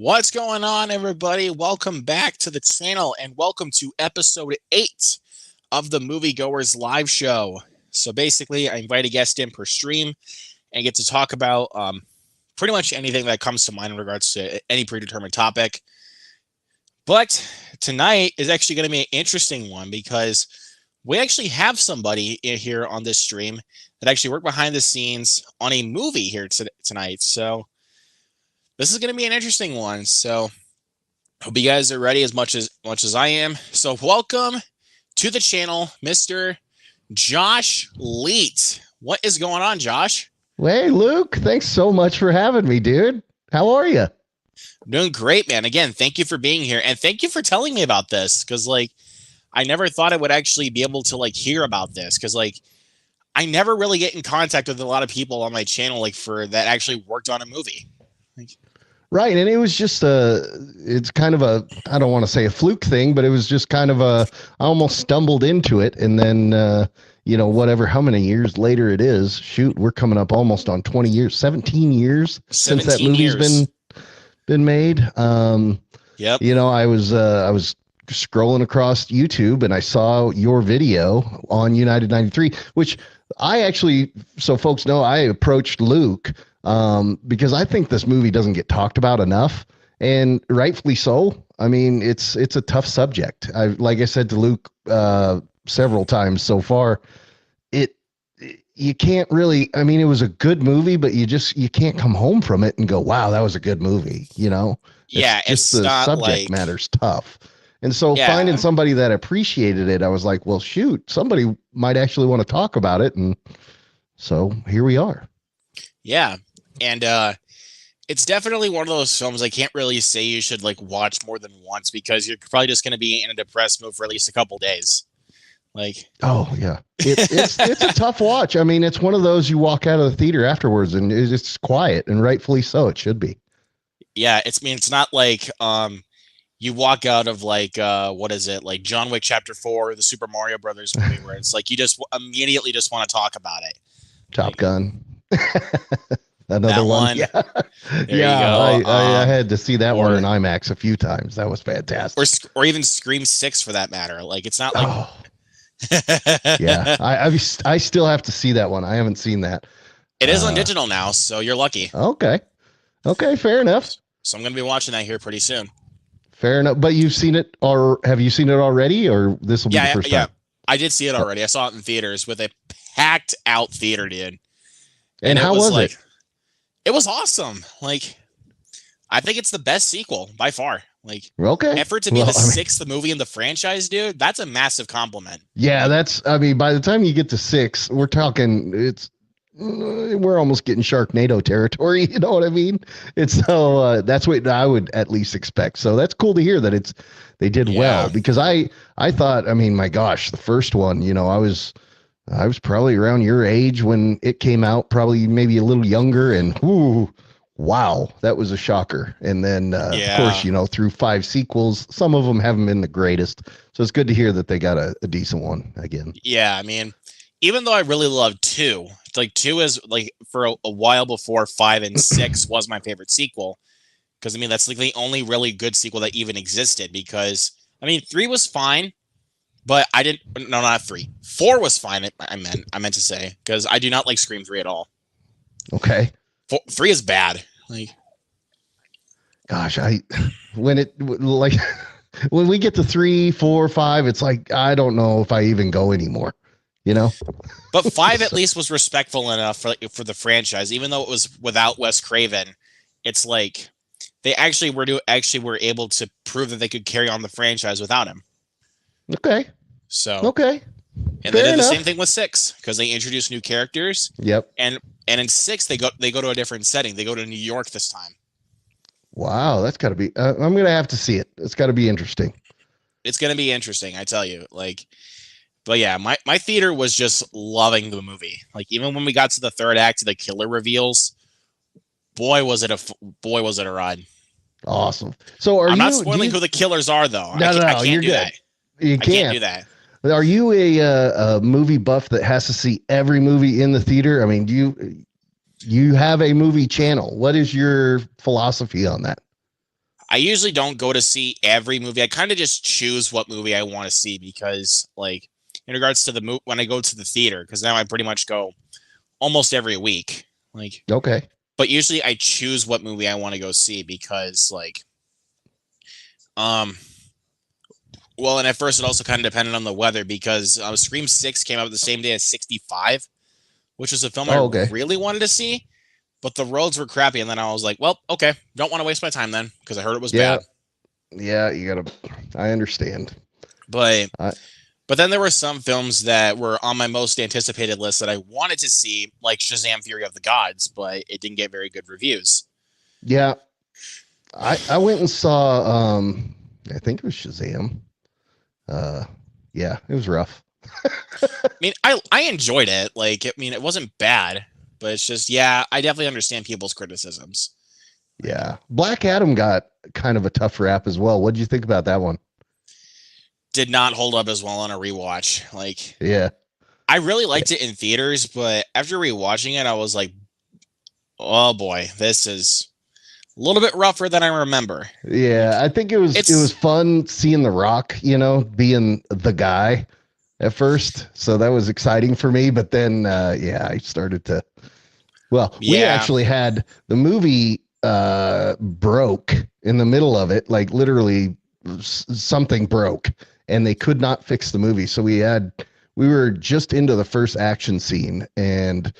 What's going on, everybody? Welcome back to the channel and welcome to episode 8 of the Moviegoers Live Show. So basically, I invite a guest in per stream and get to talk about pretty much anything that comes to mind in regards to any predetermined topic. But tonight is actually going to be an interesting one because we actually have somebody in here on this stream that actually worked behind the scenes on a movie here tonight. So this is going to be an interesting one. So hope you guys are ready as much as I am. So welcome to the channel, Mr. Josh Leete. What is going on, Josh? Hey, Luke. Thanks so much for having me, dude. How are you? Doing great, man. Again, thank you for being here. And thank you for telling me about this. Because, I never thought I would actually be able to, hear about this. Because, I never really get in contact with a lot of people on my channel, for that actually worked on a movie. Right. And it was just it's kind of I don't want to say a fluke thing, but it was just kind of I almost stumbled into it. And then, how many years later it is, shoot, we're coming up almost on 20 years, 17 years since that movie's been made. Yep. I was scrolling across YouTube and I saw your video on United 93, which I actually, so folks know, I approached Luke because I think this movie doesn't get talked about enough, and rightfully so. I mean, it's a tough subject. Like I said to Luke several times so far, you can't really, I mean, it was a good movie, but you can't come home from it and go, wow, that was a good movie. Yeah, it's the not subject matter's tough. And so finding somebody that appreciated it, I was like, well, shoot, somebody might actually want to talk about it. And so here we are. Yeah. And it's definitely one of those films I can't really say you should watch more than once, because you're probably just going to be in a depressed mood for at least a couple days. Oh yeah, it's a tough watch. I mean, it's one of those you walk out of the theater afterwards and it's quiet, and rightfully so. It should be. Yeah, it's not you walk out of what is it, John Wick Chapter 4, the Super Mario Brothers movie, where it's you just immediately just want to talk about it. Top Gun. Another one. Yeah, there you go. I had to see that one in IMAX a few times. That was fantastic. Or even Scream 6 for that matter. It's not yeah, I still have to see that one. I haven't seen that. It is on digital now, so you're lucky. Okay, fair enough. So I'm going to be watching that here pretty soon. Fair enough. But you've seen it, or have you seen it already, or this will be the first time? Yeah, I did see it already. I saw it in theaters with a packed out theater, dude. And how was it? It was awesome. I think it's the best sequel by far. Okay. And for it to be the sixth movie in the franchise, dude, that's a massive compliment. Yeah, by the time you get to 6, we're talking, we're almost getting Sharknado territory. You know what I mean? It's so that's what I would at least expect. So that's cool to hear that they did well, because I thought, I mean, my gosh, the first one, I was probably around your age when it came out, probably maybe a little younger, and wow, that was a shocker. And then of course, through 5 sequels, some of them haven't been the greatest. So it's good to hear that they got a decent one again. Yeah, I mean, even though I really love 2, 2 is for a while before 5 and 6 was my favorite sequel, because I mean that's the only really good sequel that even existed. Because I mean 3 was fine, but not 3. 4 was fine. I meant to say, because I do not like Scream 3 at all. Okay. 3 is bad. Gosh, when we get to 3, 4, 5, it's I don't know if I even go anymore. But 5 at least was respectful enough for the franchise, even though it was without Wes Craven. It's they actually were able to prove that they could carry on the franchise without him. Okay. So okay. And they did the same thing with 6, because they introduced new characters. Yep. And in 6 they go to a different setting. They go to New York this time. Wow, that's got to be. I'm gonna have to see it. It's got to be interesting. It's gonna be interesting, I tell you. But yeah, my theater was just loving the movie. Even when we got to the third act, the killer reveals, boy was it a ride. Awesome. So I'm not spoiling who the killers are, though. No, I can't do good. That. You can't. I can't do that. Are you a movie buff that has to see every movie in the theater? I mean, do you have a movie channel? What is your philosophy on that? I usually don't go to see every movie. I kind of just choose what movie I want to see because, like, in regards to the when I go to the theater, because now I pretty much go almost every week. Like, Okay. but usually I choose what movie I want to go see because, like, well, and at first it also kind of depended on the weather because Scream 6 came out the same day as 65, which is a film I Okay. really wanted to see, but the roads were crappy. And then I was like, well, okay, don't want to waste my time then because I heard it was Yeah. bad. Yeah, I understand. But then there were some films that were on my most anticipated list that I wanted to see, like Shazam! Fury of the Gods, but it didn't get very good reviews. Yeah. I went and saw I think it was Shazam. Yeah, it was rough. I mean, I enjoyed it. Like, I mean, it wasn't bad, but it's just, yeah, I definitely understand people's criticisms. Yeah. Black Adam got kind of a tough rap as well. What did you think about that one? Did not hold up as well on a rewatch. Like, Yeah. I really liked it in theaters, but after rewatching it, I was like, oh boy, this is a little bit rougher than I remember. Yeah, I think it was fun seeing The Rock, being the guy at first. So that was exciting for me. But then, yeah, I started to. Well, we actually had the movie broke in the middle of it, like literally something broke, and they could not fix the movie. So we were just into the first action scene, and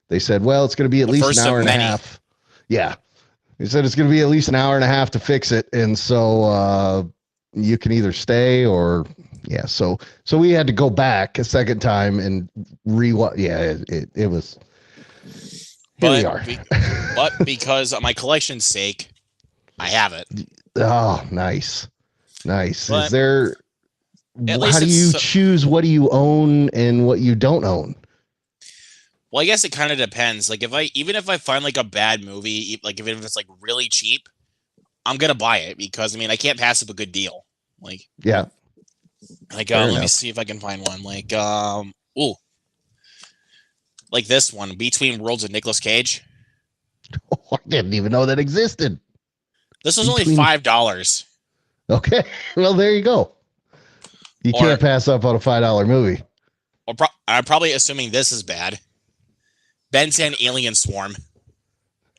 they said, well, it's going to be at least an hour and a half. Yeah. He said it's going to be at least an hour and a half to fix it, and so you can either stay or yeah. So we had to go back a second time and rewatch. Yeah, it was. Here we are. But because of my collection's sake, I have it. Oh, nice. But is there? How do you choose what do you own and what you don't own? Well, I guess it kind of depends. Like, even if I find like a bad movie, like if it's like really cheap, I'm gonna buy it because I mean I can't pass up a good deal. Like, yeah. Like, let me see if I can find one. Like, like this one, Between Worlds with Nicolas Cage. Oh, I didn't even know that existed. This was only $5. Okay, well there you go. You can't pass up on a $5 movie. I'm probably assuming this is bad. Ben 10 Alien Swarm.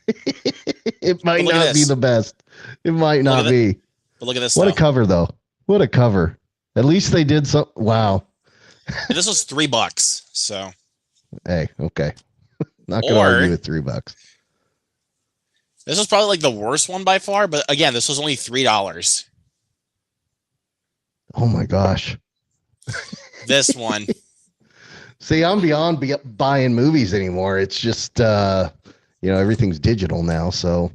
It might not be the best. It might not be. But look at this. What a cover, though. What a cover. At least they did some. Wow. This was $3. So. Hey, okay. Not going to argue with $3. This was probably like the worst one by far. But again, this was only $3. Oh my gosh. This one. See, I'm beyond buying movies anymore. It's just, everything's digital now. So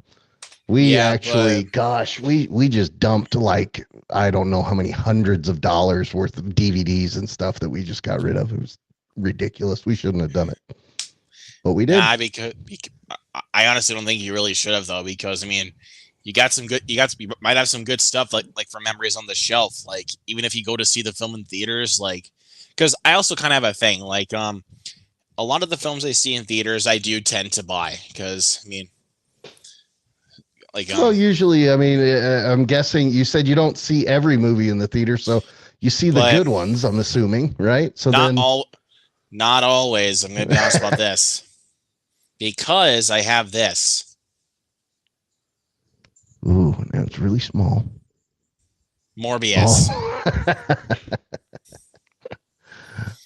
we we just dumped like, I don't know how many hundreds of dollars worth of DVDs and stuff that we just got rid of. It was ridiculous. We shouldn't have done it, but we did. Because I honestly don't think you really should have though, because I mean, you might have some good stuff like for Memories on the Shelf. Like even if you go to see the film in theaters, like, because I also kind of have a thing like a lot of the films I see in theaters I do tend to buy because I mean like well usually I mean I'm guessing you said you don't see every movie in the theater, so you see the good ones, I'm assuming, right? So not always. I'm gonna be honest about this because I have this. Ooh, it's really small. Morbius.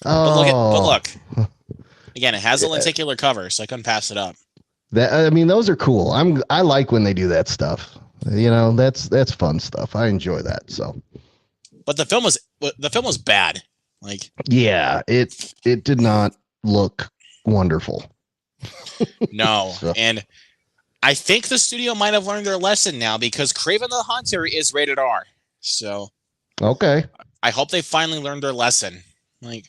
Oh. But look. Again, it has a lenticular cover, so I couldn't pass it up. Those are cool. I like when they do that stuff. That's fun stuff. I enjoy that. So. But the film was bad. Like, yeah, it did not look wonderful. No, so. And I think the studio might have learned their lesson now because Kraven the Hunter is rated R. So, okay, I hope they finally learned their lesson. Like,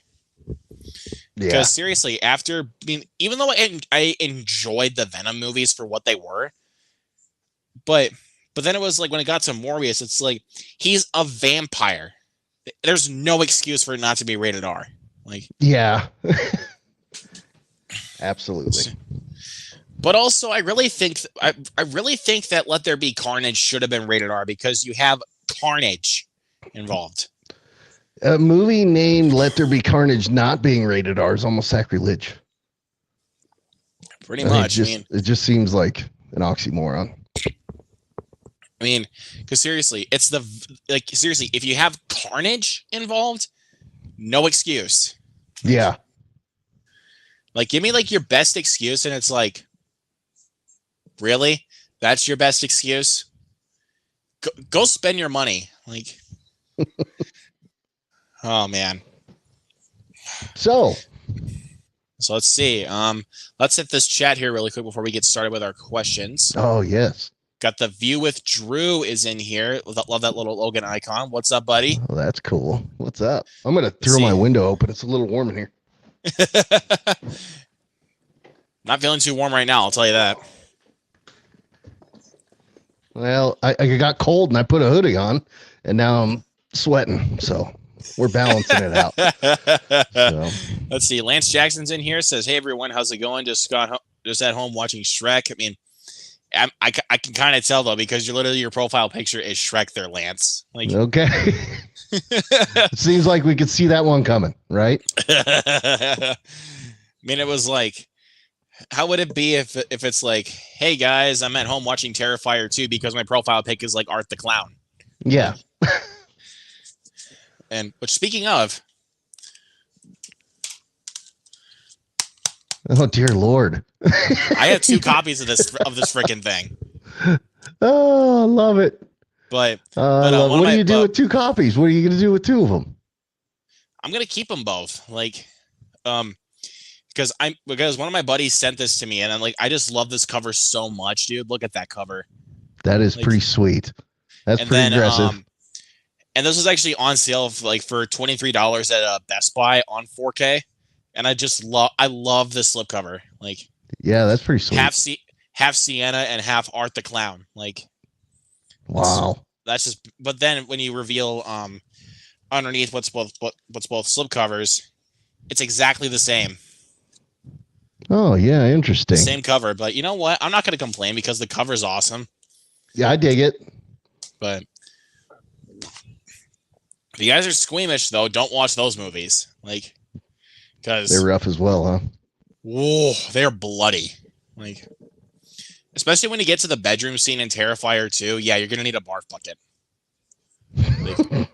because seriously, even though I enjoyed the Venom movies for what they were, but then it was like when it got to Morbius, it's like he's a vampire. There's no excuse for it not to be rated R. Like, yeah, absolutely. But also, I really think that Let There Be Carnage should have been rated R because you have carnage involved. A movie named Let There Be Carnage not being rated R is almost sacrilege. Pretty much. It just seems like an oxymoron. I mean, because seriously, if you have carnage involved, no excuse. Yeah. Like, give me like your best excuse, and it's like, really? That's your best excuse? Go spend your money. Like, oh man. So let's see. Let's hit this chat here really quick before we get started with our questions. Oh yes. Got the View with Drew is in here. Love that little Logan icon. What's up, buddy? Oh, that's cool. What's up? I'm gonna throw my window open. It's a little warm in here. Not feeling too warm right now, I'll tell you that. Well, I got cold and I put a hoodie on, and now I'm sweating. So we're balancing it out. So. Let's see. Lance Jackson's in here. Says, "Hey everyone, how's it going? Just at home watching Shrek." I mean, I can kind of tell though because your profile picture is Shrek there, Lance. Like, okay. It seems like we could see that one coming, right? I mean, it was like, how would it be if it's like, hey guys, I'm at home watching Terrifier 2 because my profile pic is like Art the Clown. Yeah. And which, speaking of, oh dear Lord, I have 2 copies of this freaking thing. Oh, I love it. But what do you do with 2 copies? What are you going to do with 2 of them? I'm going to keep them both. Like, because one of my buddies sent this to me, and I'm like, I just love this cover so much, dude. Look at that cover. That is pretty sweet. That's pretty aggressive. And this was actually on sale for $23 at Best Buy on 4K, and I love this slipcover. Like, yeah, that's pretty sweet. Half Sienna and half Art the Clown. Like, wow. That's just. But then when you reveal underneath what's both slipcovers, it's exactly the same. Oh yeah, interesting. Same cover, but you know what? I'm not going to complain because the cover's awesome. Yeah, I dig it. But if you guys are squeamish, though, don't watch those movies. Like, because they're rough as well, huh? Whoa, they're bloody. Like, especially when you get to the bedroom scene in Terrifier 2. Yeah, you're gonna need a barf bucket. Like,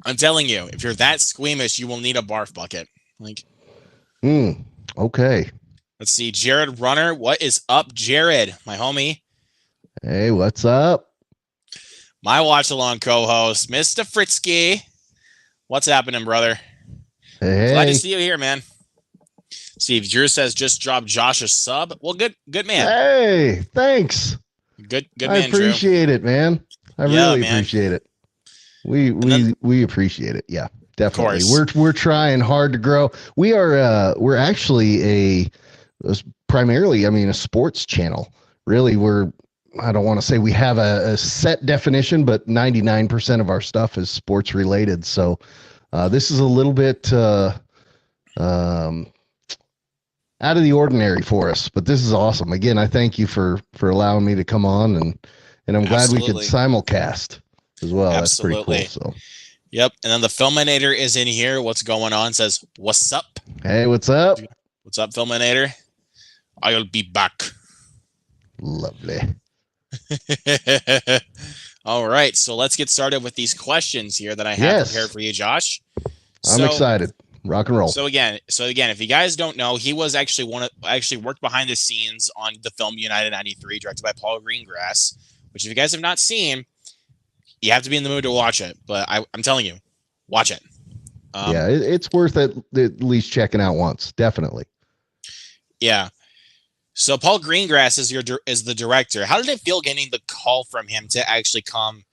I'm telling you, if you're that squeamish, you will need a barf bucket. Like, okay. Let's see, Jared Runner. What is up, Jared? My homie. Hey, what's up? My watch along co-host, Mr. Fritzky. What's happening, brother? Hey. Glad to see you here, man. Steve Drew says just dropped Josh a sub. Well, good man. Hey, thanks. Good man, I appreciate it, man. I really appreciate it. We appreciate it. Yeah, definitely. We're trying hard to grow. We're actually primarily, a sports channel. Really, I don't want to say we have a set definition, but 99% of our stuff is sports related. So this is a little bit out of the ordinary for us, but this is awesome. Again, I thank you for allowing me to come on, and I'm glad we could simulcast as well. Absolutely. That's pretty cool. So, yep. And then the Filminator is in here. What's going on? Says, what's up? Hey, what's up? What's up, Filminator? I'll be back. Lovely. All right, so let's get started with these questions here that I have prepared for you, Josh. I'm excited. Rock and roll. So again, if you guys don't know, he was actually worked behind the scenes on the film United 93, directed by Paul Greengrass, which if you guys have not seen, you have to be in the mood to watch it. But I'm telling you, watch it. Yeah, it's worth at least checking out once. Definitely. Yeah. So Paul Greengrass is the director. How did it feel getting the call from him to actually come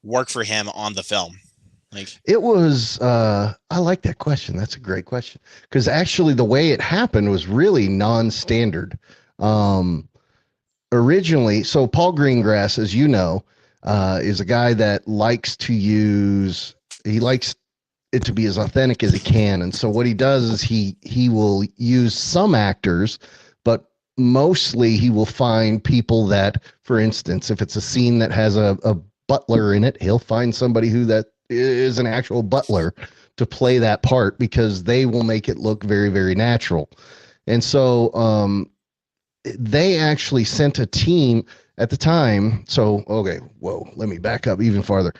work for him on the film? Like, it was, I like that question. That's a great question. Because actually the way it happened was really non-standard. Originally, so Paul Greengrass, as you know, is a guy that likes it to be as authentic as he can. And so what he does is he will use some actors, mostly he will find people that, for instance, if it's a scene that has a butler in it, he'll find somebody who that is an actual butler to play that part because they will make it look very, very natural. And so they actually sent a team at the time. So, okay, whoa, let me back up even farther.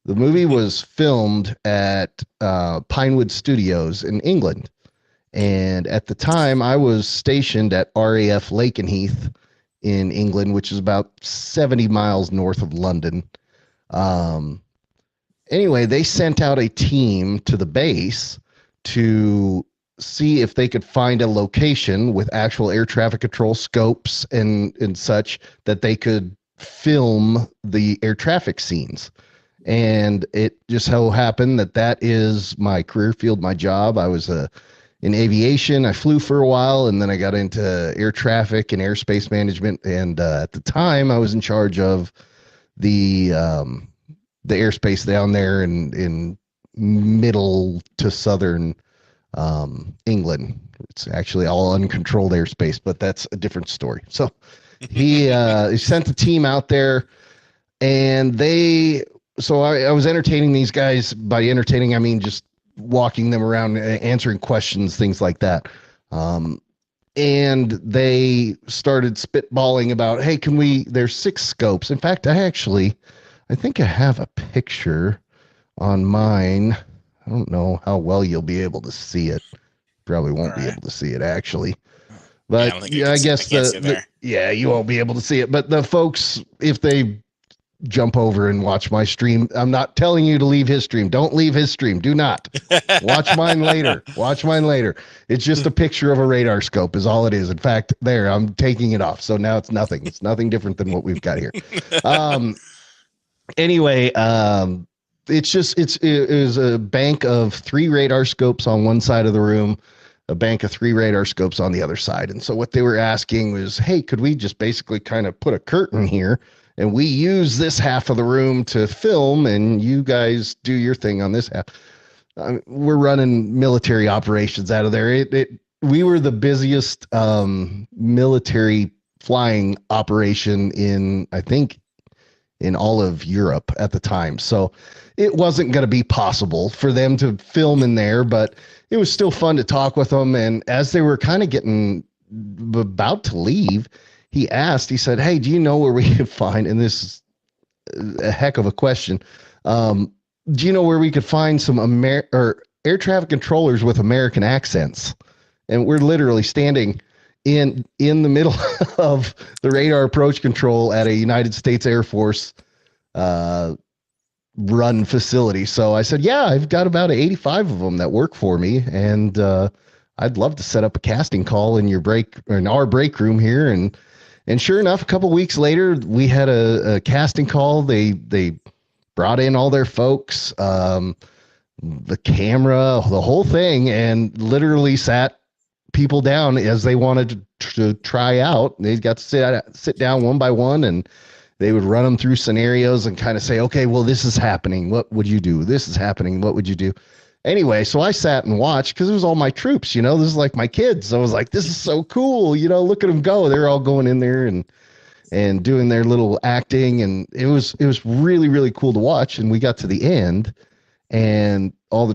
The movie was filmed at Pinewood Studios in England. And at the time, I was stationed at RAF Lakenheath in England, which is about 70 miles north of London. Anyway, they sent out a team to the base to see if they could find a location with actual air traffic control scopes and such that they could film the air traffic scenes. And it just so happened that that is my career field, my job. I was in aviation. I flew for a while, and then I got into air traffic and airspace management. And at the time, I was in charge of the airspace down there in middle to southern England. It's actually all uncontrolled airspace, but that's a different story. So he sent the team out there, and I was entertaining these guys. By entertaining, I mean just walking them around, answering questions, things like that. And they started spitballing about, hey, there's 6 scopes. In fact, I think I have a picture on mine. I don't know how well you'll be able to see it. Probably won't be able to see it actually. But I guess you won't be able to see it. But the folks, if they jump over and watch my stream, I'm not telling you to leave his stream. Don't leave his stream. Do not. Watch mine later. Watch mine later. It's just a picture of a radar scope is all it is. In fact, there, I'm taking it off. So now it's nothing. It's nothing different than what we've got here. Anyway, it is a bank of 3 radar scopes on one side of the room, a bank of 3 radar scopes on the other side. And so what they were asking was, hey, could we just basically kind of put a curtain here and we use this half of the room to film and you guys do your thing on this half? We're running military operations out of there. We were the busiest military flying operation in all of Europe at the time. So it wasn't going to be possible for them to film in there, but it was still fun to talk with them. And as they were kind of getting about to leave, he said, hey, do you know where we could find, and this is a heck of a question. Do you know where we could find some air traffic controllers with American accents? And we're literally standing in the middle of the radar approach control at a United States Air Force run facility. So I said, yeah, I've got about 85 of them that work for me. And I'd love to set up a casting call in our break room here. And sure enough, a couple of weeks later, we had a casting call. They brought in all their folks, the camera, the whole thing, and literally sat people down as they wanted to try out. They got to sit down one by one, and they would run them through scenarios and kind of say, okay, well, this is happening. What would you do? This is happening. What would you do? Anyway, so I sat and watched because it was all my troops, this is like my kids. I was like, this is so cool. Look at them go. They're all going in there and doing their little acting. And it was really, really cool to watch. And we got to the end, and a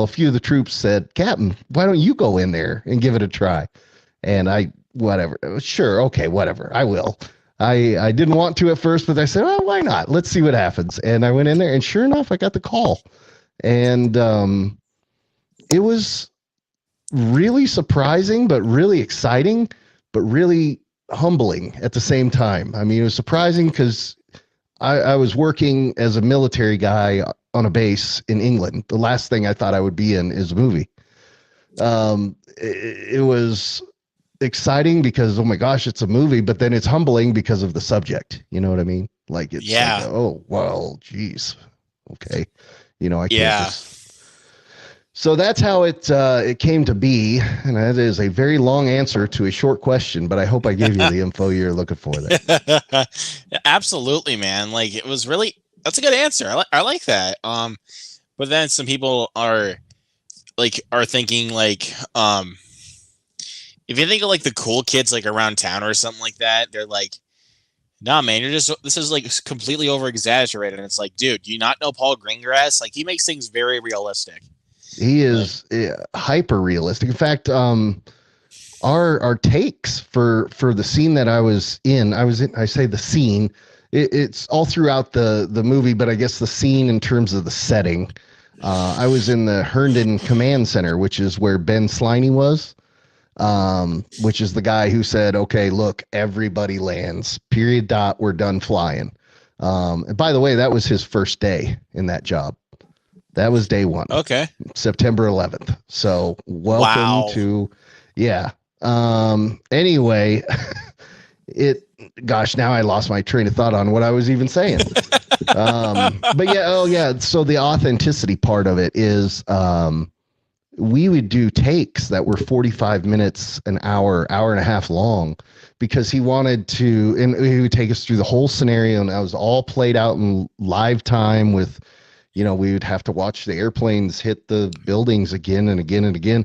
few of the troops said, Captain, why don't you go in there and give it a try? And whatever. Sure. Okay, whatever. I will. I didn't want to at first, but I said, oh, why not? Let's see what happens. And I went in there, and sure enough, I got the call. And it was really surprising, but really exciting, but really humbling at the same time. I mean, it was surprising because I was working as a military guy on a base in England. The last thing I thought I would be in is a movie. It was exciting because, oh my gosh, it's a movie, but then it's humbling because of the subject. You know what I mean? Like, it's like, oh, well, geez. Okay. I can't so that's how it came to be. And that is a very long answer to a short question, but I hope I gave you the info you're looking for there. Absolutely, man. Like, it was that's a good answer. I like that. But then some people are thinking like, if you think of like the cool kids like around town or something like that, they're like, nah, man, this is like completely over exaggerated. And it's like, dude, do you not know Paul Greengrass? Like, he makes things very realistic. He Like, is hyper realistic. In fact, our takes for the scene that I say the scene, it's all throughout the movie, but I guess the scene in terms of the setting. I was in the Herndon Command Center, which is where Ben Sliney was, which is the guy who said, okay, look, everybody lands, period, dot, we're done flying. And by the way, that was his first day in that job. That was day one, okay. September 11th. So welcome Wow. to, yeah. Anyway, gosh, now I lost my train of thought on what I was even saying. But yeah, oh yeah. So the authenticity part of it is, we would do takes that were 45 minutes, an hour, hour and a half long, because he wanted to, and he would take us through the whole scenario, and that was all played out in live time with, we would have to watch the airplanes hit the buildings again and again and again.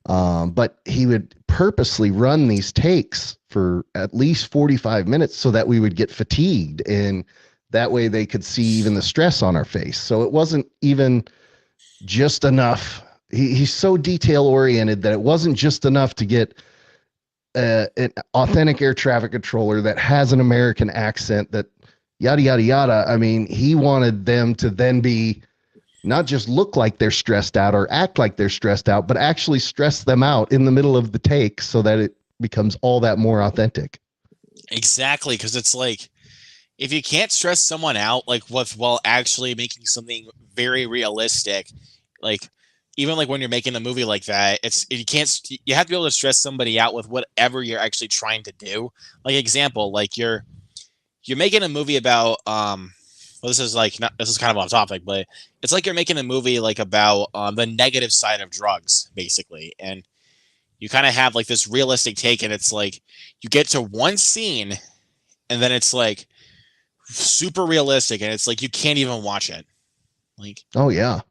But he would purposely run these takes for at least 45 minutes so that we would get fatigued, and that way they could see even the stress on our face. So it wasn't even just enough. He's so detail oriented that it wasn't just enough to get an authentic air traffic controller that has an American accent, that yada, yada, yada. I mean, he wanted them to then be not just look like they're stressed out or act like they're stressed out, but actually stress them out in the middle of the take so that it becomes all that more authentic. Exactly. Cause it's like, if you can't stress someone out, like while actually making something very realistic, like, even like when you're making a movie like that, you have to be able to stress somebody out with whatever you're actually trying to do. Like, example, like you're making a movie about, well, this is kind of off topic, but it's like you're making a movie like about the negative side of drugs, basically. And you kind of have like this realistic take, and it's like you get to one scene and then it's like super realistic, and it's like you can't even watch it. Like, oh yeah.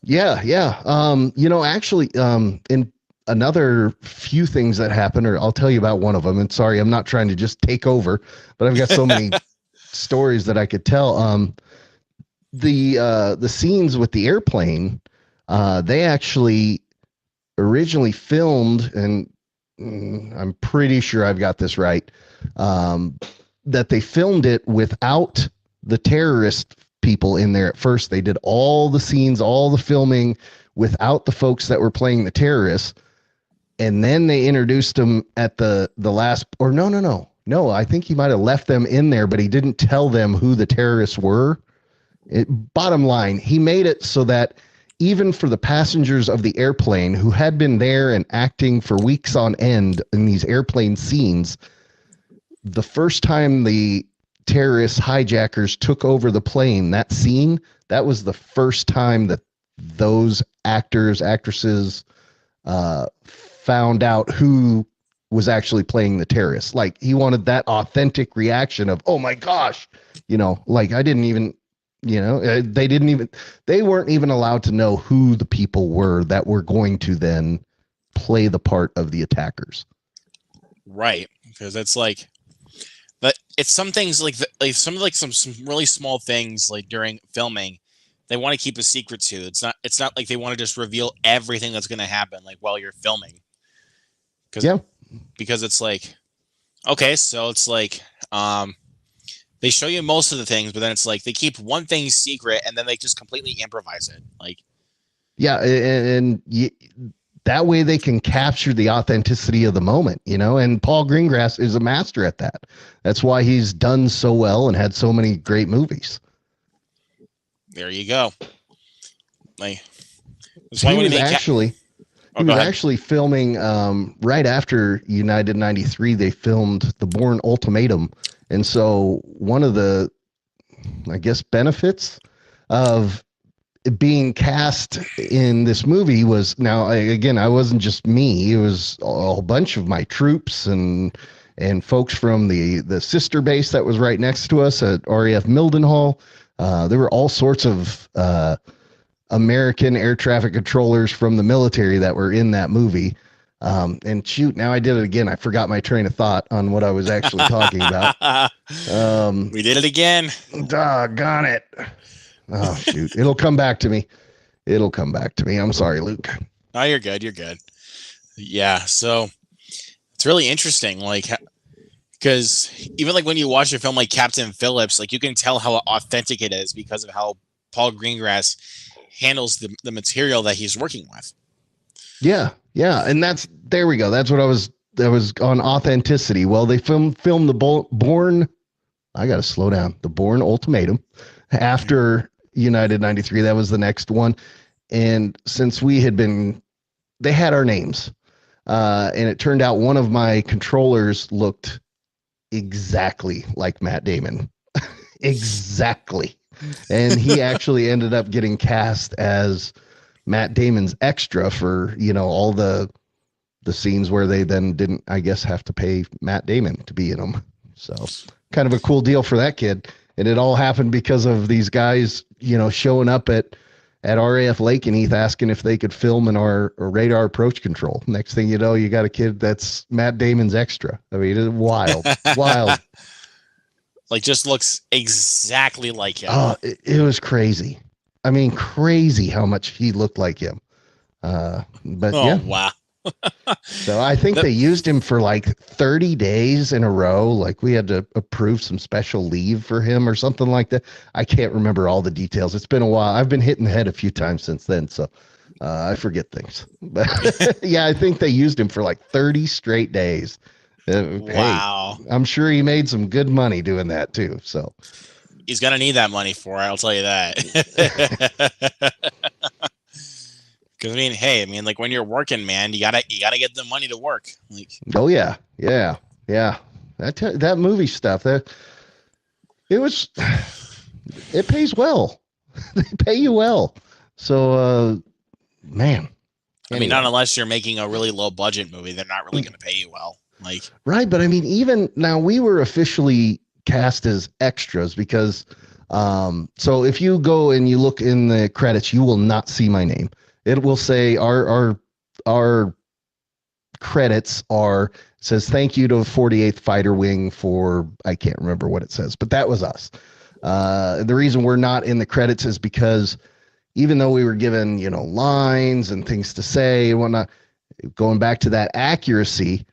Yeah. Actually, in another few things that happen, or I'll tell you about one of them. And sorry, I'm not trying to just take over, but I've got so many stories that I could tell. The scenes with the airplane, they actually originally filmed, and I'm pretty sure I've got this right, that they filmed it without the terrorist people in there at first. They did all the scenes, all the filming without the folks that were playing the terrorists. And then they introduced them at the last, or no, I think he might have left them in there, but he didn't tell them who the terrorists were. Bottom line, he made it so that even for the passengers of the airplane who had been there and acting for weeks on end in these airplane scenes, the first time the terrorist hijackers took over the plane, that scene, that was the first time that those actors, actresses found out who was actually playing the terrorists. Like, he wanted that authentic reaction of, oh my gosh, like I didn't even, they weren't even allowed to know who the people were that were going to then play the part of the attackers. right. Because it's like, but it's some things like some really small things like during filming, they want to keep a secret to. It's not like they want to just reveal everything that's going to happen like while you're filming. Because it's like, okay, so it's like they show you most of the things, but then it's like they keep one thing secret and then they just completely improvise it. Like, yeah, and that way they can capture the authenticity of the moment, and Paul Greengrass is a master at that. That's why he's done so well and had so many great movies. There you go. Like, he was actually filming right after United 93. They filmed The Bourne Ultimatum, and so one of the, I guess, benefits of being cast in this movie was, now again, I wasn't just me, it was a whole bunch of my troops and folks from the sister base that was right next to us at RAF Mildenhall. There were all sorts of American air traffic controllers from the military that were in that movie. And shoot, now I did it again. I forgot my train of thought on what I was actually talking about. We did it again. Doggone it. Oh, shoot. It'll come back to me. It'll come back to me. I'm sorry, Luke. Oh, you're good. You're good. Yeah. So it's really interesting. Like, because even like when you watch a film like Captain Phillips, like you can tell how authentic it is because of how Paul Greengrass handles the material that he's working with. Yeah. Yeah. And there we go. That's what I was on authenticity. Well, they filmed the Bourne. I got to slow down. The Bourne Ultimatum after United 93. That was the next one. And since they had our names, and it turned out one of my controllers looked exactly like Matt Damon. Exactly. And he actually ended up getting cast as Matt Damon's extra for, all the scenes where they then didn't, I guess, have to pay Matt Damon to be in them. So kind of a cool deal for that kid. And it all happened because of these guys, showing up at RAF Lakenheath asking if they could film in our radar approach control. Next thing you know, you got a kid that's Matt Damon's extra. I mean, it's wild, wild. Like just looks exactly like him. Oh, it was crazy. I mean, crazy how much he looked like him. But yeah. Wow. So I think they used him for like 30 days in a row. Like we had to approve some special leave for him or something like that. I can't remember all the details. It's been a while. I've been hitting the head a few times since then. So I forget things. But yeah, I think they used him for like 30 straight days. Wow. Hey, I'm sure he made some good money doing that too. So he's going to need that money for it. I'll tell you that. Because like when you're working, man, you gotta get the money to work. Like, oh yeah. That movie stuff, it pays well. They pay you well. So, man. Anyway. Not unless you're making a really low budget movie, they're not really going to pay you well. Like, right, but I mean, even now we were officially cast as extras because, so if you go and you look in the credits, you will not see my name. It will say our credits says thank you to 48th Fighter Wing for, I can't remember what it says, but that was us. The reason we're not in the credits is because even though we were given, lines and things to say and whatnot, going back to that accuracy,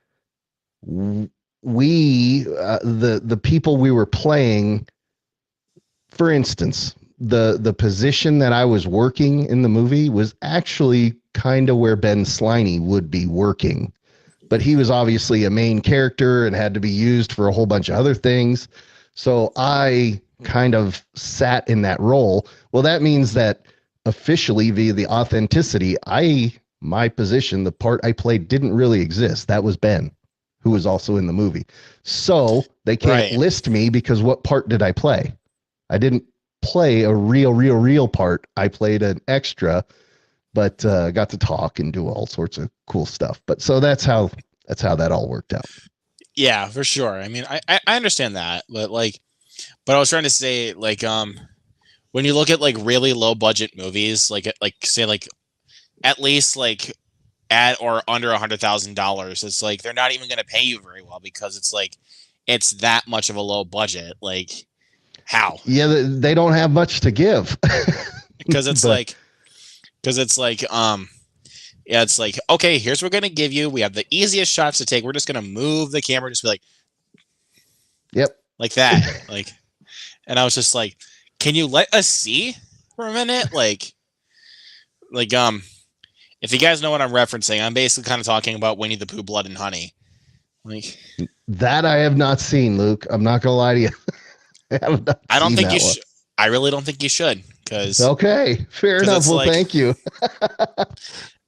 the people we were playing, for instance, the position that I was working in the movie was actually kind of where Ben Sliney would be working, but he was obviously a main character and had to be used for a whole bunch of other things. So I kind of sat in that role. Well, that means that officially via the authenticity, my position, the part I played didn't really exist. That was Ben, who was also in the movie. So they can't list me because what part did I play? I didn't play a real part. I played an extra, but got to talk and do all sorts of cool stuff. But so that's how that all worked out. Yeah, for sure. I mean, I understand that, but I was trying to say, like, when you look at like really low budget movies, like say like at least like at or under $100,000, it's like they're not even going to pay you very well because it's like it's that much of a low budget. Like, how? Yeah, they don't have much to give. Because it's it's like, okay, here's what we're going to give you. We have the easiest shots to take. We're just going to move the camera, just be like, yep, like that. Like, and I was just like, can you let us see for a minute? Like, if you guys know what I'm referencing, I'm basically kind of talking about Winnie the Pooh, Blood and Honey. Like that I have not seen, Luke. I'm not gonna lie to you. I don't think you should. I really don't think you should. Because okay, fair enough. Well, thank you.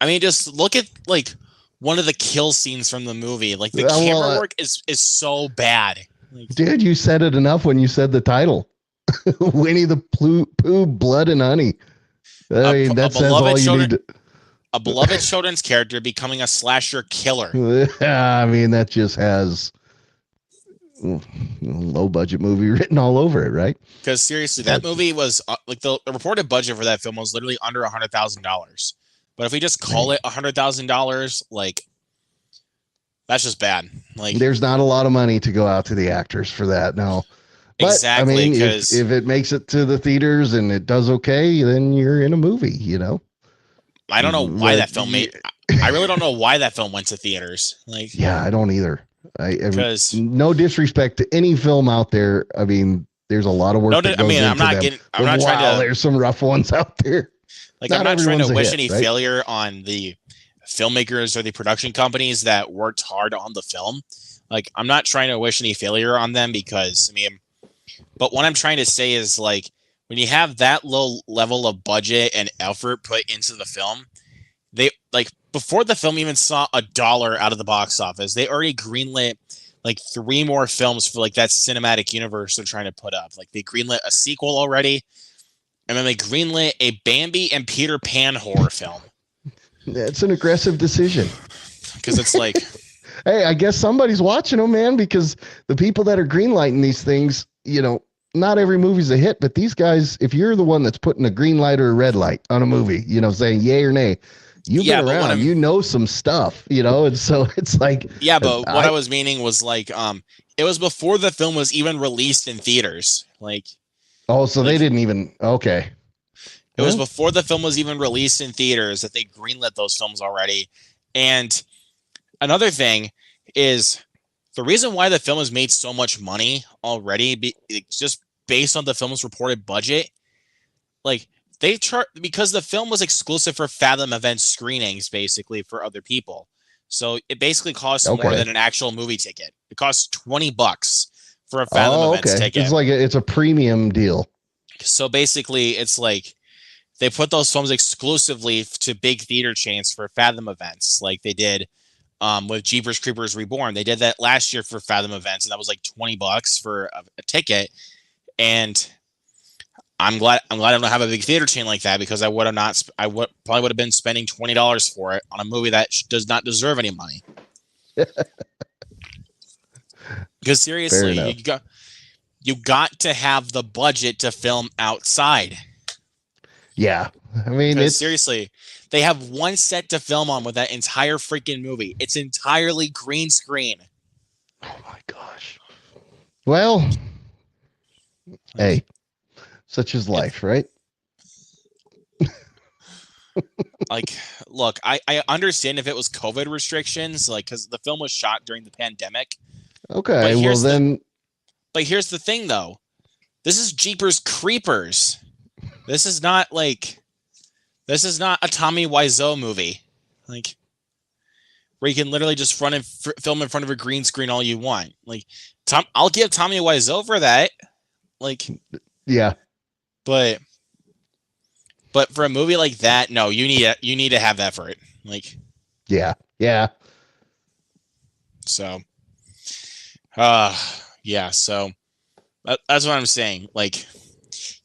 I mean, just look at like one of the kill scenes from the movie. Like the camera work is so bad. Like, dude, you said it enough when you said the title. Winnie the Pooh, Blood and Honey. I mean, that says all you need. A beloved children's character becoming a slasher killer. I mean, that just has low budget movie written all over it, right? Because seriously, that movie was like the reported budget for that film was literally under $100,000. But if we just call it $100,000, like That's just bad. Like, There's not a lot of money to go out to the actors for that. No. But I exactly, mean, because if it makes it to the theaters and it does okay, then you're in a movie, you know. I don't know why But that film made. I really don't know why that film went to theaters. Like, yeah, I don't either. I mean, because no disrespect to any film out there. I mean, there's a lot of work that goes into them. I'm not trying to. There's some rough ones out there. Like, Not I'm not trying to everyone's a wish hit, any right? failure on the filmmakers or the production companies that worked hard on the film. Like, I'm not trying to wish any failure on them because, I mean, but what I'm trying to say is, like, when you have that low level of budget and effort put into the film, they, like, before the film even saw $1 out of the box office, they already greenlit like 3 more films for like that cinematic universe they're trying to put up. Like, they greenlit a sequel already, and then they greenlit a Bambi and Peter Pan horror film. That's an aggressive decision. Because it's like, hey, I guess somebody's watching them, man, because the people that are greenlighting these things, you know, not every movie's a hit, but these guys, if you're the one that's putting a green light or a red light on a movie, you know, saying yay or nay, you've been around, you know some stuff, you know, and so it's like, yeah, but what I was meaning was like, it was before the film was even released in theaters. Like, oh, so they didn't even, okay. It was before the film was even released in theaters that they greenlit those films already. And another thing is the reason why the film has made so much money already, just based on the film's reported budget, like, they chart because the film was exclusive for Fathom event screenings, basically for other people. So it basically costs more than an actual movie ticket. It costs $20 for a Fathom events ticket. It's like it's a premium deal. So basically, it's like they put those films exclusively to big theater chains for Fathom events, like they did with Jeepers Creepers Reborn. They did that last year for Fathom events, and that was like $20 for a ticket. And I'm glad I don't have a big theater chain like that, because I probably would have been spending $20 for it on a movie that does not deserve any money. Because seriously, you got to have the budget to film outside. Yeah, I mean, seriously, they have one set to film on with that entire freaking movie. It's entirely green screen. Oh my gosh. Well, hey. Such is life, right? Like, look, I understand if it was COVID restrictions, like, because the film was shot during the pandemic. Okay, well then. But here's the thing, though. This is Jeepers Creepers. This is not a Tommy Wiseau movie, like, where you can literally just film in front of a green screen all you want. Like, I'll give Tommy Wiseau for that. Like, yeah. But for a movie like that, no, you need to have effort. Like, yeah. So, yeah. So that's what I'm saying. Like,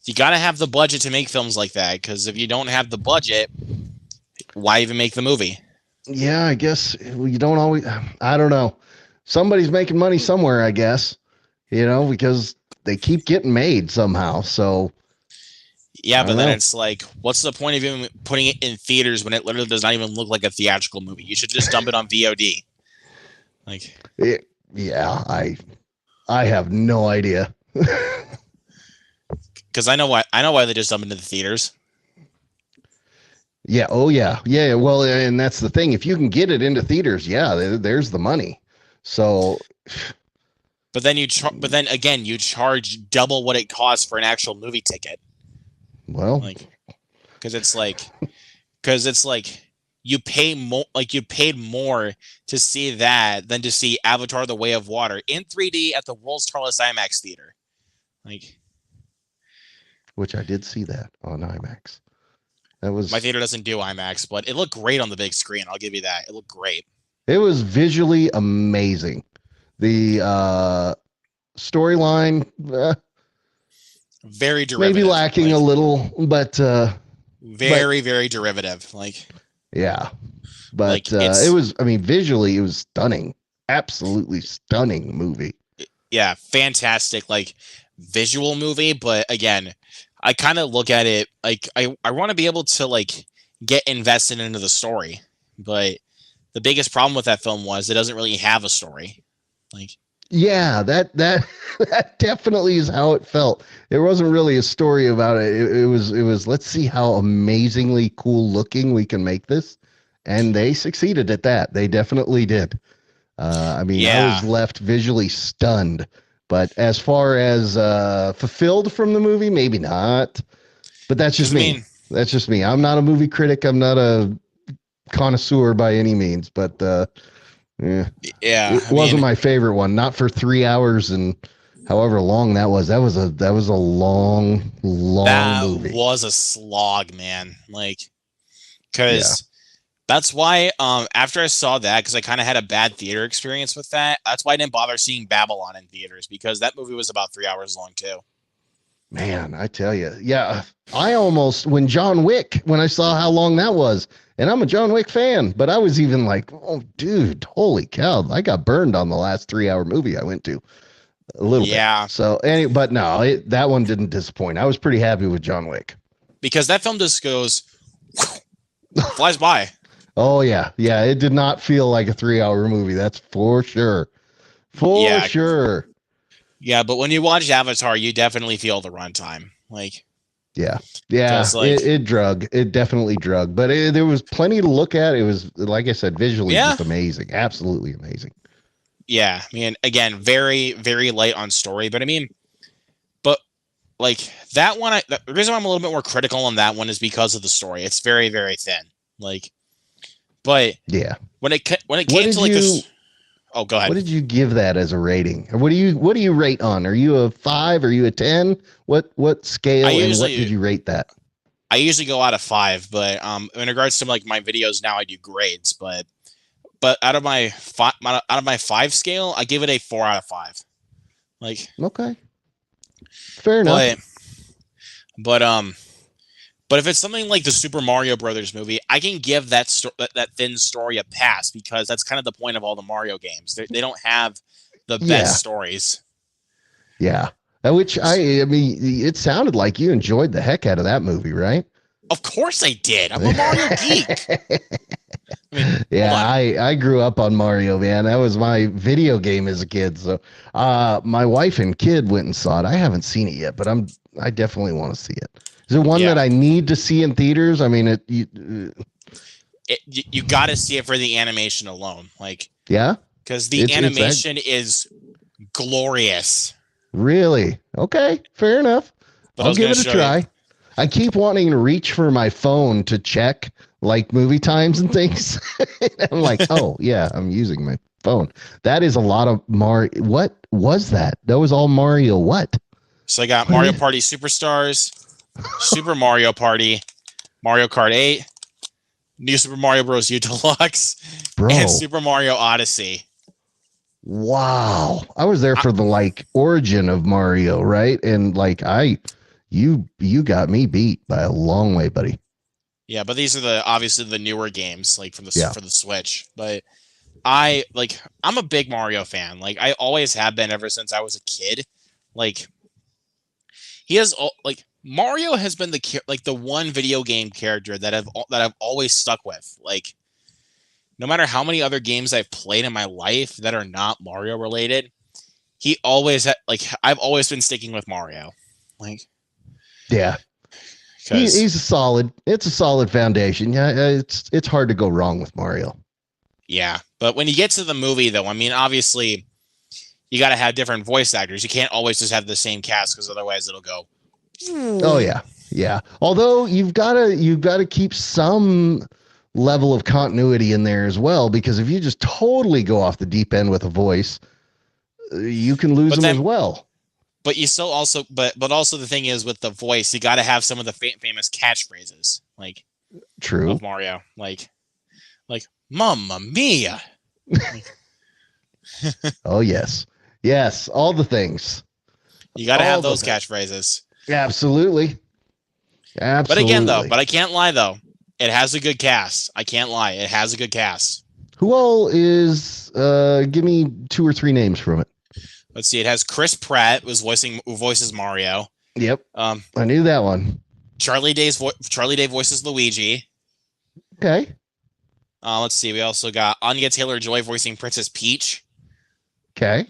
you got to have the budget to make films like that, because if you don't have the budget, why even make the movie? Yeah, I guess you don't always. I don't know. Somebody's making money somewhere, I guess. You know, because they keep getting made somehow. So. Yeah, but then it's like, what's the point of even putting it in theaters when it literally does not even look like a theatrical movie? You should just dump it on VOD. Like, yeah, I have no idea. Because I know why they just dump it into the theaters. Yeah. Oh, yeah. Yeah. Well, and that's the thing. If you can get it into theaters, yeah, there's the money. So. But then again, you charge double what it costs for an actual movie ticket. Well, like, because it's like you pay more, like you paid more to see that than to see Avatar: The Way of Water in 3D at the world's tallest IMAX theater. Like, which I did see that on IMAX. That was, my theater doesn't do IMAX, but it looked great on the big screen. I'll give you that. It looked great. It was visually amazing. The storyline. Very derivative. Maybe lacking a little, but very derivative. Like, yeah, but like, it was. I mean, visually, it was stunning. Absolutely stunning movie. Yeah, fantastic. Like, visual movie, but again, I kind of look at it like I want to be able to like get invested into the story, but the biggest problem with that film was it doesn't really have a story. Like, yeah, that definitely is how it felt. There wasn't really a story about it. It was let's see how amazingly cool looking we can make this, and they succeeded at that. They definitely did. I mean, I yeah, was left visually stunned, but as far as fulfilled from the movie, maybe not. But that's just because I me. mean, That's just me. I'm not a movie critic. I'm not a connoisseur by any means, but yeah, yeah, it I wasn't mean, my favorite one. Not for 3 hours and however long that was. That was a long that movie. was a slog, man. Like, Yeah. because that's why after I saw that, because I kind of had a bad theater experience with that, that's why I didn't bother seeing Babylon in theaters, because that movie was about 3 hours long too. Man, I tell you, yeah, I almost when John Wick when I saw how long that was, and I'm a John Wick fan, but I was even like, oh, dude, holy cow, I got burned on the last 3 hour movie I went to a little bit. Yeah, So, but no, that one didn't disappoint. I was pretty happy with John Wick. because that film just goes flies by. Oh yeah, yeah, it did not feel like a 3 hour movie. That's for sure, for Yeah, sure. yeah, but when you watch Avatar, you definitely feel the runtime. Like, Yeah, yeah, because like, it definitely drug, but there was plenty to look at. It was, like I said, visually yeah, just amazing, absolutely amazing. yeah. I mean, again, very, very light on story, but I mean, but like that one, the reason why I'm a little bit more critical on that one is because of the story. It's very, very thin. Like, but Yeah. when it What came did to like you this, oh, go What ahead. did you give that as a rating? Or what do you rate on? Are you a 5? Are you a 10? What I scale and what did usually you rate that? I usually go out of 5, but in regards to like my videos now, I do grades, but out of my 5 scale, I give it a 4 out of 5. Like, Okay. Fair enough. but but um but if it's something like the Super Mario Brothers movie, I can give that thin story a pass, because that's kind of the point of all the Mario games. They don't have the best Yeah. stories. Yeah. Which I mean, it sounded like you enjoyed the heck out of that movie, right? Of course I did. I'm a Mario geek. I mean, hold Yeah, on. I grew up on Mario, man. That was my video game as a kid. So, my wife and kid went and saw it. I haven't seen it yet, but I definitely want to see it. Is it one that Yeah, I need to see in theaters? I mean, you got to see it for the animation alone, like, yeah, because the it's that animation is glorious. really okay. Fair enough. But I I'll was give going it to a show you. try. I keep wanting to reach for my phone to check like movie times and things. I'm like, oh yeah, I'm using my phone. That is a lot of Mario. What was that? That was all Mario. What? So I got What Mario is, Party Superstars, Super Mario Party, Mario Kart 8, New Super Mario Bros. U Deluxe, and bro? Super Mario Odyssey. Wow. I was there I, for the like origin of Mario, right? And like you got me beat by a long way, buddy. yeah, but these are obviously the newer games, like Yeah. for the Switch. But I'm a big Mario fan. Like, I always have been ever since I was a kid. Like, like Mario has been the one video game character that I've always stuck with. Like, no matter how many other games I've played in my life that are not Mario related, I've always been sticking with Mario. Like, Yeah. because He's it's a solid foundation. Yeah, it's hard to go wrong with Mario. yeah, but when you get to the movie, though, I mean, obviously you got to have different voice actors. You can't always just have the same cast, because otherwise it'll go. Oh yeah. Yeah. Although you've got to keep some level of continuity in there as well, because if you just totally go off the deep end with a voice, you can lose But them as then, well. but you still also, but also the thing is with the voice, you got to have some of the famous catchphrases like True. of Mario, like "Mamma Mia." Like, Oh yes. Yes, all the things. you got to All have the those things. catchphrases. Absolutely. But again, though, Absolutely. but I can't lie though. It has a good cast. I can't lie. It has a good cast. Who all is give me 2 or 3 names from it. Let's see. It has Chris Pratt who voices Mario. Yep. Um, I knew that one. Charlie Day voices Luigi. Okay. Let's see. We also got Anya Taylor-Joy voicing Princess Peach. Okay.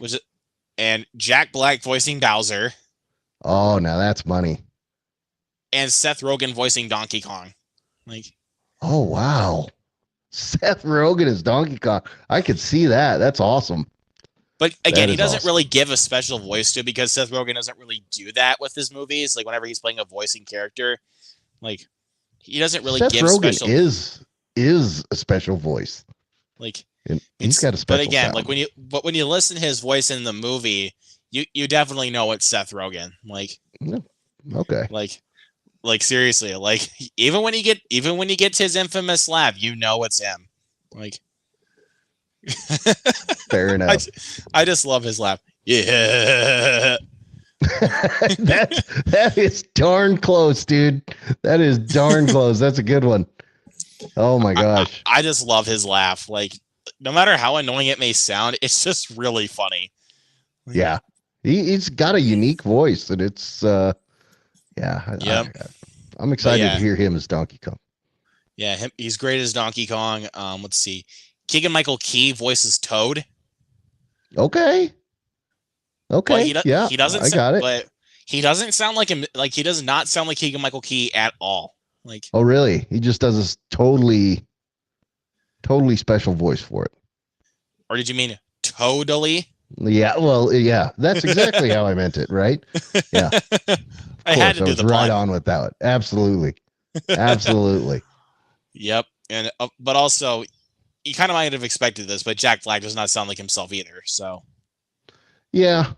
And Jack Black voicing Bowser. Oh, now that's money. And Seth Rogen voicing Donkey Kong. Like, oh wow, Seth Rogen is Donkey Kong. I could see that. That's awesome. But again, he doesn't awesome. really give a special voice to it because Seth Rogen doesn't really do that with his movies. Like whenever he's playing a voicing character, like he doesn't really Seth give Rogen special. is a special voice. Like he's got a special. But again, sound. like when you listen to his voice in the movie, you definitely know it's Seth Rogen. Like okay. Like seriously, like even when he gets his infamous laugh, you know it's him. Like fair enough. I just love his laugh. Yeah. that is darn close, dude. That is darn close. That's a good one. Oh my gosh. I just love his laugh. Like no matter how annoying it may sound, it's just really funny. Yeah. He's got a unique voice, and it's yeah. I'm excited to hear him as Donkey Kong. Yeah, he's great as Donkey Kong. Let's see. Keegan-Michael Key voices Toad. Okay. Well, he doesn't. I got it. But he doesn't sound like him. Like he does not sound like Keegan-Michael Key at all. Like. Oh really? He just does this totally special voice for it. Or did you mean totally? Yeah. Well, yeah. That's exactly how I meant it. Right? Yeah. I had to do the right on with that. Absolutely. Absolutely. Yep. And but also, you kind of might have expected this, but Jack Black does not sound like himself either. So. Yeah.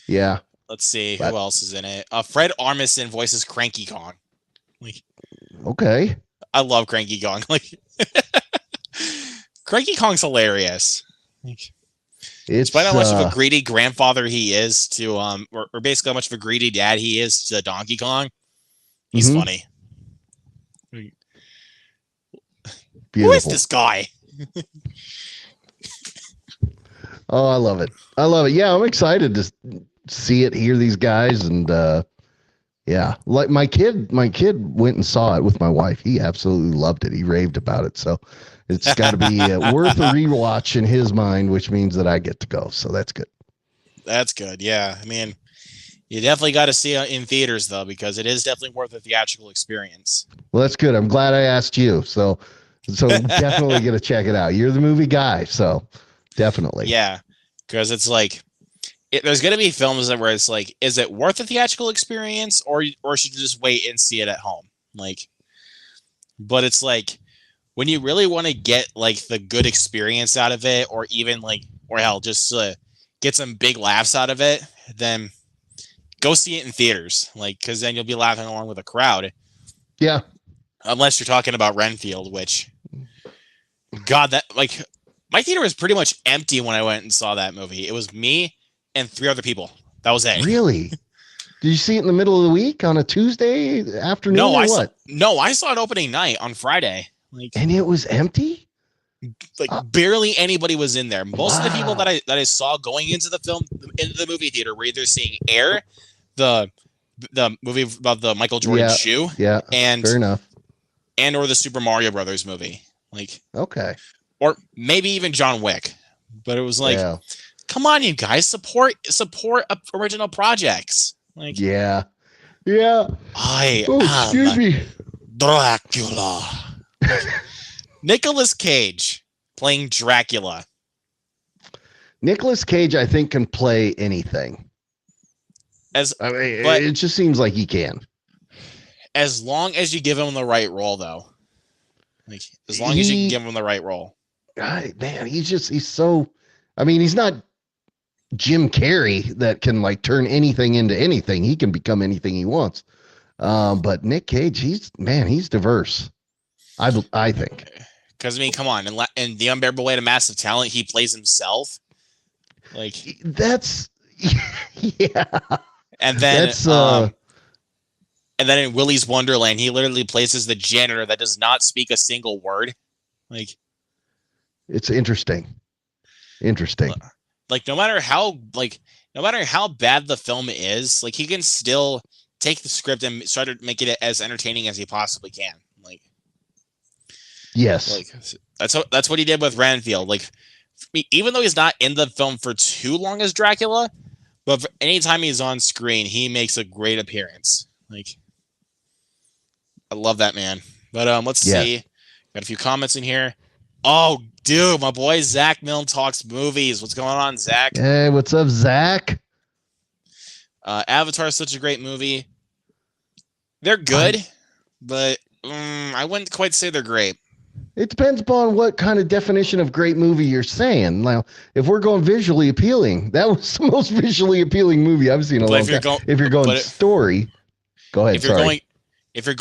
Yeah. Let's see who else is in it. Fred Armisen voices Cranky Kong. Like. Okay. I love Cranky Kong. Like. Cranky Kong's hilarious. Like, despite how much of a greedy grandfather he is to or basically how much of a greedy dad he is to Donkey Kong, he's funny. Beautiful. Who is this guy? Oh, I love it. Yeah, I'm excited to see it, hear these guys, and yeah, like my kid went and saw it with my wife. He absolutely loved it. He raved about it. So it's got to be worth a rewatch in his mind, which means that I get to go. So that's good. That's good. Yeah. I mean, you definitely got to see it in theaters, though, because it is definitely worth a theatrical experience. Well, that's good. I'm glad I asked you. So definitely going to check it out. You're the movie guy. So definitely. Yeah. Because it's like, there's going to be films where it's like, is it worth a theatrical experience or should you just wait and see it at home? Like, but it's like, when you really want to get like the good experience out of it, or even like, or hell, just get some big laughs out of it, then go see it in theaters. Like, cause then you'll be laughing along with a crowd. Yeah. Unless you're talking about Renfield, which God, that like my theater was pretty much empty when I went and saw that movie. It was me and 3 other people. That was it. Really? Did you see it in the middle of the week on a Tuesday afternoon? No, I saw it opening night on Friday. Like, and it was empty? Like barely anybody was in there. Most of the people that I saw going into the movie theater were either seeing Air, the movie about the Michael Jordan shoe, and fair enough, and or the Super Mario Brothers movie. Like, okay, or maybe even John Wick. But it was like, come on, you guys, support original projects. Like, excuse me, Dracula. Nicolas Cage playing Dracula. Nicolas Cage, I think, can play anything. It just seems like he can. As long as you give him the right role, though. Like, as long as you can give him the right role. Man, he's so. I mean, he's not Jim Carrey that can like turn anything into anything. He can become anything he wants. But Nick Cage, he's diverse. I think. Because I mean, come on, in The Unbearable Weight of Massive Talent, he plays himself. Like that's yeah. And then and then in Willy's Wonderland, he literally plays as the janitor that does not speak a single word. Like, it's interesting. Like no matter how bad the film is, like he can still take the script and try to make it as entertaining as he possibly can. Like, Yes. Like that's what he did with Renfield. Like even though he's not in the film for too long as Dracula, but anytime he's on screen, he makes a great appearance. Like I love that man. But let's Yes. see. Got a few comments in here. Oh, dude, my boy Zach Milne talks movies. What's going on, Zach? Hey, what's up, Zach? Avatar is such a great movie. They're good, but I wouldn't quite say they're great. It depends upon what kind of definition of great movie you're saying. Now, if we're going visually appealing, that was the most visually appealing movie I've seen in a long time. If you're going story, go ahead. If you're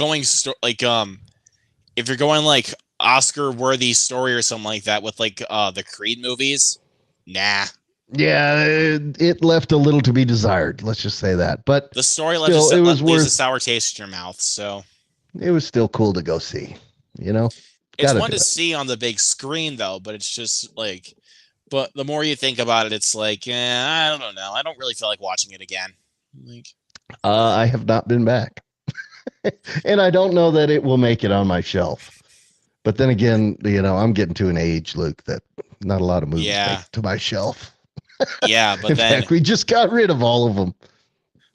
going like Oscar-worthy story or something like that with like the Creed movies, nah. Yeah, it left a little to be desired. Let's just say that. But the story leaves a sour taste in your mouth. So it was still cool to go see. You know, it's one to see on the big screen though. But it's just like, but the more you think about it, it's like, I don't know. I don't really feel like watching it again. Like, I have not been back, and I don't know that it will make it on my shelf. But then again, you know, I'm getting to an age, Luke, that not a lot of movies make it to my shelf. Yeah, but in fact, we just got rid of all of them.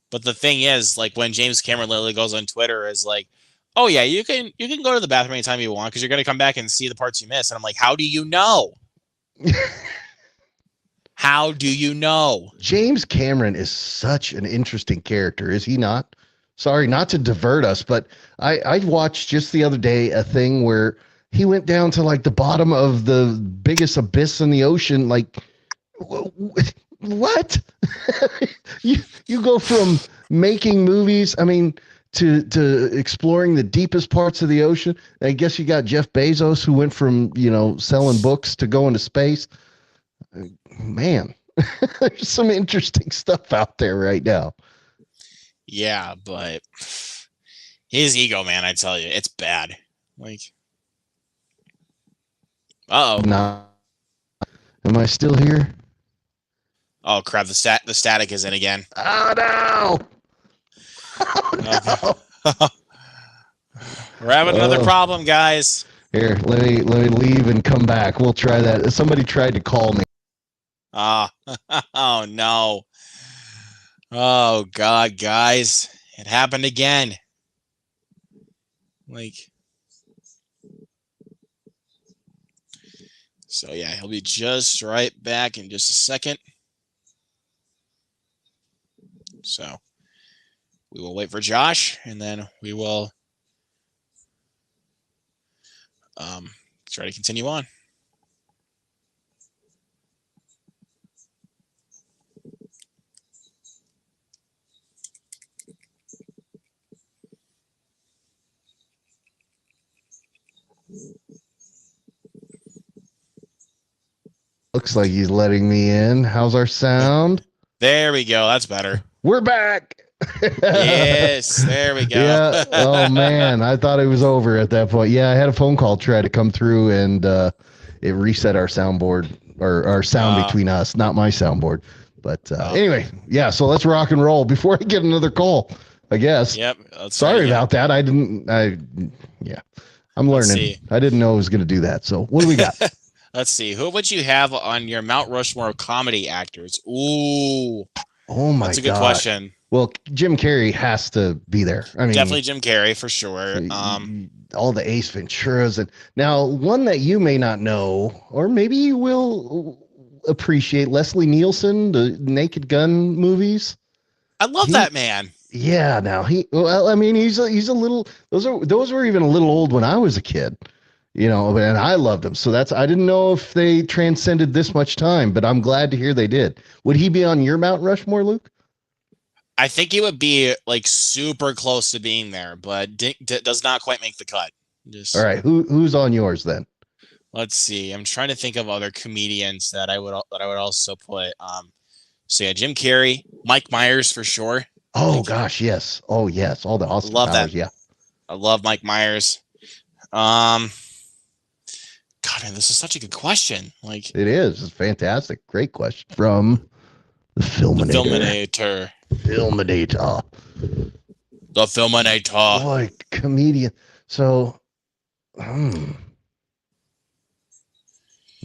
But the thing is, like when James Cameron literally goes on Twitter, is like, "Oh yeah, you can go to the bathroom anytime you want because you're gonna come back and see the parts you missed." And I'm like, "How do you know? How do you know?" James Cameron is such an interesting character, is he not? Sorry, not to divert us, but I watched just the other day a thing where he went down to like the bottom of the biggest abyss in the ocean, like. What? you go from making movies, I mean, to exploring the deepest parts of the ocean. I guess you got Jeff Bezos who went from, you know, selling books to going to space. Man, there's some interesting stuff out there right now. Yeah, but his ego, man, I tell you, it's bad. Like, Nah. Am I still here? Oh crap! The static is in again. Oh no! Oh no! We're having another problem, guys. Here, let me leave and come back. We'll try that. Somebody tried to call me. Oh no! Oh God, guys, it happened again. Like, so yeah, he'll be just right back in just a second. So we will wait for Josh, and then we will try to continue on. Looks like he's letting me in. How's our sound? There we go. That's better. We're back. Yes, there we go. Yeah. Oh man, I thought it was over at that point. Yeah, I had a phone call try to come through, and it reset our soundboard or our sound between us, not my soundboard. But anyway, yeah. So let's rock and roll before I get another call, I guess. Yep. Sorry about that. Yeah. I'm learning. I didn't know I was going to do that. So what do we got? Let's see. Who would you have on your Mount Rushmore comedy actors? Ooh. Oh my God. That's a good question. Well, Jim Carrey has to be there. I mean, definitely Jim Carrey for sure. All the Ace Venturas, and now one that you may not know, or maybe you will appreciate, Leslie Nielsen, the Naked Gun movies. I love that man. Yeah. Now I mean, he's a little. Those were even a little old when I was a kid. You know, and I loved him. So I didn't know if they transcended this much time, but I'm glad to hear they did. Would he be on your Mount Rushmore, Luke? I think he would be like super close to being there, but does not quite make the cut. All right. Who's on yours then? Let's see. I'm trying to think of other comedians that I would also put. So yeah, Jim Carrey, Mike Myers for sure. Oh gosh, yes. Oh yes. All the Austin love Powers, that. Yeah. I love Mike Myers. God, man, this is such a good question. Like it is. It's fantastic. Great question from the Filminator. The Filminator. Boy, comedian. So,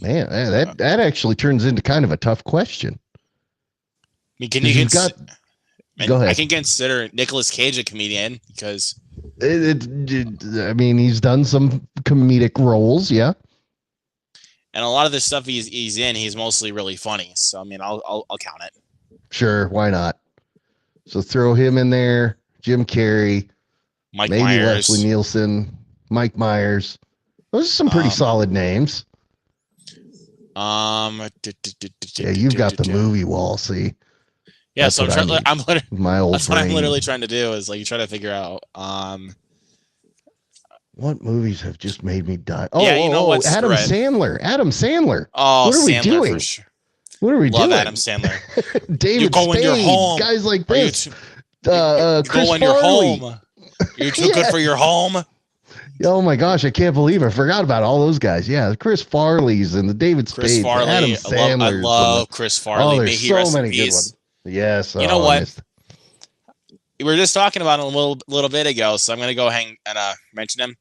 Man, that actually turns into kind of a tough question. I mean, Go ahead. I can consider Nicolas Cage a comedian because I mean, he's done some comedic roles, yeah. and a lot of the stuff he's in, he's mostly really funny. So I mean, I'll count it. Sure, why not? So throw him in there. Jim Carrey, Mike maybe Myers, Leslie Nielsen, Mike Myers. Those are some pretty solid names. Yeah, you've got the movie wall. See. Yeah, that's so I'm my old that's brain. what I'm literally trying to do is like try to figure out what movies have just made me die. Oh, yeah, you know what? Adam Sandler. Adam Sandler. Oh, what are we Sandler doing? For sure. What are we Love doing? Adam Sandler. David you go Spade, in your home. guys like this. You Chris go in Farley. your home. You're too good for your home. Oh my gosh, I can't believe I forgot about all those guys. Yeah, Chris Farley's and the David Spade, Adam Sandler. I love Chris Farley. Oh, there's so many good ones. Yes. You know what? We were just talking about him a little bit ago, so I'm gonna go ahead and mention him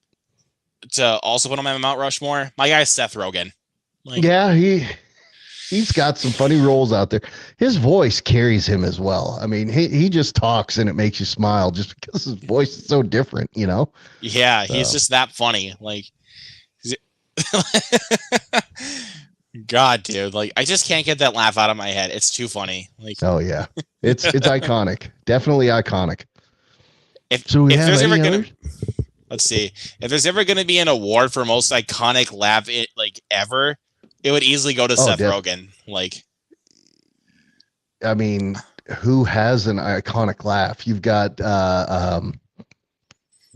to also put on my Mount Rushmore. My guy Seth Rogen. Yeah, he's got some funny roles out there. His voice carries him as well. I mean, he just talks and it makes you smile just because his voice is so different, you know? Yeah, he's just that funny. Like, God, dude, like I just can't get that laugh out of my head. It's too funny. Like, oh yeah, it's iconic, definitely iconic. If there's ever gonna, let's see, if there's ever gonna be an award for most iconic laugh ever, it would easily go to Seth Rogen. Like, I mean, who has an iconic laugh? You've got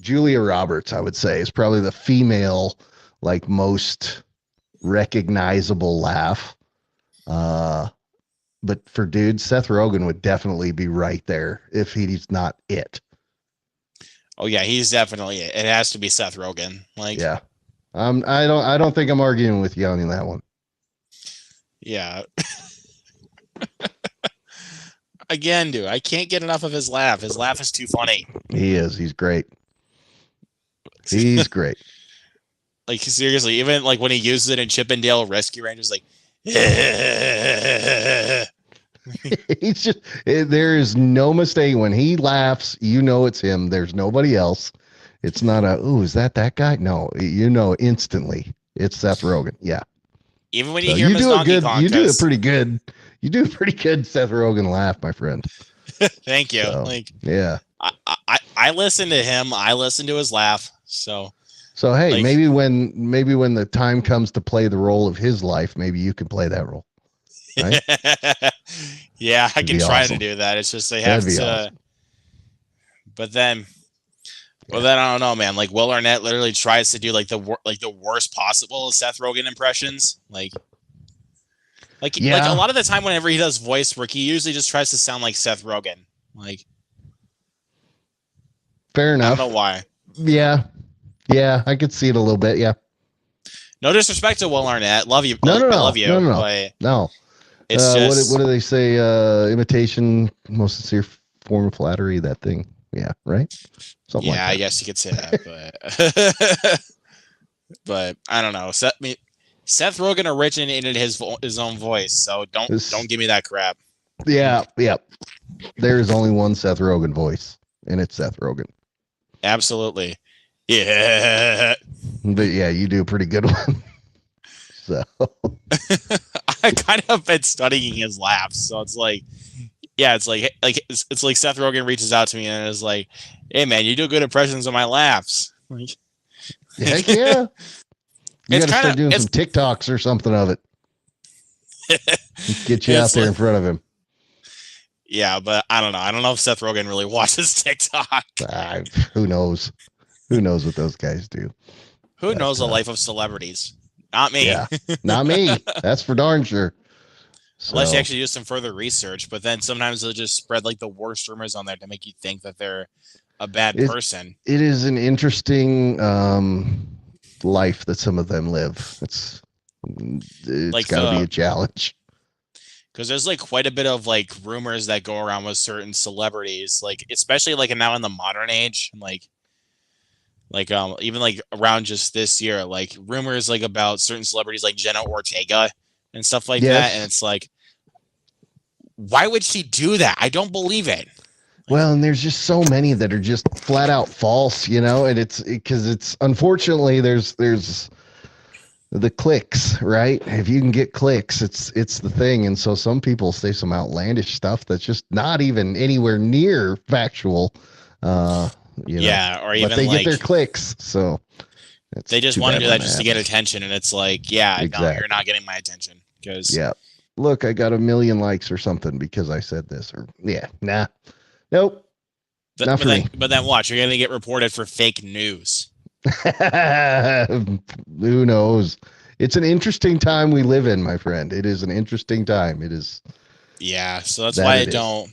Julia Roberts, I would say, is probably the female most recognizable laugh. But for dudes, Seth Rogen would definitely be right there if he's not it. Oh yeah, he's definitely it. It has to be Seth Rogen. Like, yeah, I don't think I'm arguing with you on that one. Yeah. Again, dude, I can't get enough of his laugh. His laugh is too funny. He is. He's great. He's great. Like, seriously, even when he uses it in Chippendale Rescue Rangers, like, he's just, there is no mistake when he laughs. You know it's him. There's nobody else. It's not is that guy? No, you know instantly it's Seth Rogen. Yeah. Even when you hear him as Donkey Kong, you do a pretty good Seth Rogen laugh, my friend. Thank you. So, yeah. I listen to him. I listen to his laugh. So hey, maybe when the time comes to play the role of his life, maybe you can play that role. Right? Yeah, I can try to do that. It's just they have to. Awesome. But then, I don't know, man. Like Will Arnett literally tries to do the worst possible Seth Rogen impressions. Like a lot of the time, whenever he does voice work, he usually just tries to sound like Seth Rogen. Like, fair enough. I don't know why. Yeah, I could see it a little bit. Yeah. No disrespect to Will Arnett. Love you. No. I love you. No. It's just what do they say? Imitation, most sincere form of flattery. That thing. Yeah. Right. Something like that. I guess you could say that, but I don't know. Seth Rogen originated his own voice, so don't give me that crap. Yeah. There is only one Seth Rogen voice, and it's Seth Rogen. Absolutely. Yeah. But yeah, you do a pretty good one. So I kind of been studying his laughs, so it's like, yeah, it's like Seth Rogen reaches out to me and is like, "Hey man, you do good impressions of my laughs." Like, heck yeah. You got to start doing some TikToks or something of it. Get you out there in front of him. Yeah, but I don't know. I don't know if Seth Rogen really watches TikTok. Who knows? Who knows what those guys do? Who knows the life of celebrities? Not me. Yeah, not me. That's for darn sure. So, unless you actually do some further research, but then sometimes they'll just spread the worst rumors on there to make you think that they're a bad person. It is an interesting life that some of them live. It's got to be a challenge. Because there's quite a bit of rumors that go around with certain celebrities, especially now in the modern age, Like even like around just this year, like rumors like about certain celebrities like Jenna Ortega and stuff like that, and Yes. it's like, why would she do that? I don't believe it. Well, and there's just so many that are just flat out false, and it's because it's unfortunately there's the clicks, right? If you can get clicks, it's the thing. And so some people say some outlandish stuff that's just not even anywhere near factual. Uh, Yeah, or but even they get their like clicks, so they just want to do that just to get happens. attention, and it's like, yeah, no, Exactly. you're not getting my attention because Yeah. Look, I got 1 million likes or something because I said this, or yeah, nah, nope, not for me. but then watch, you're gonna get reported for fake news. Who knows? It's an interesting time we live in, my friend. It is an interesting time. It is. Yeah, so that's That why it is.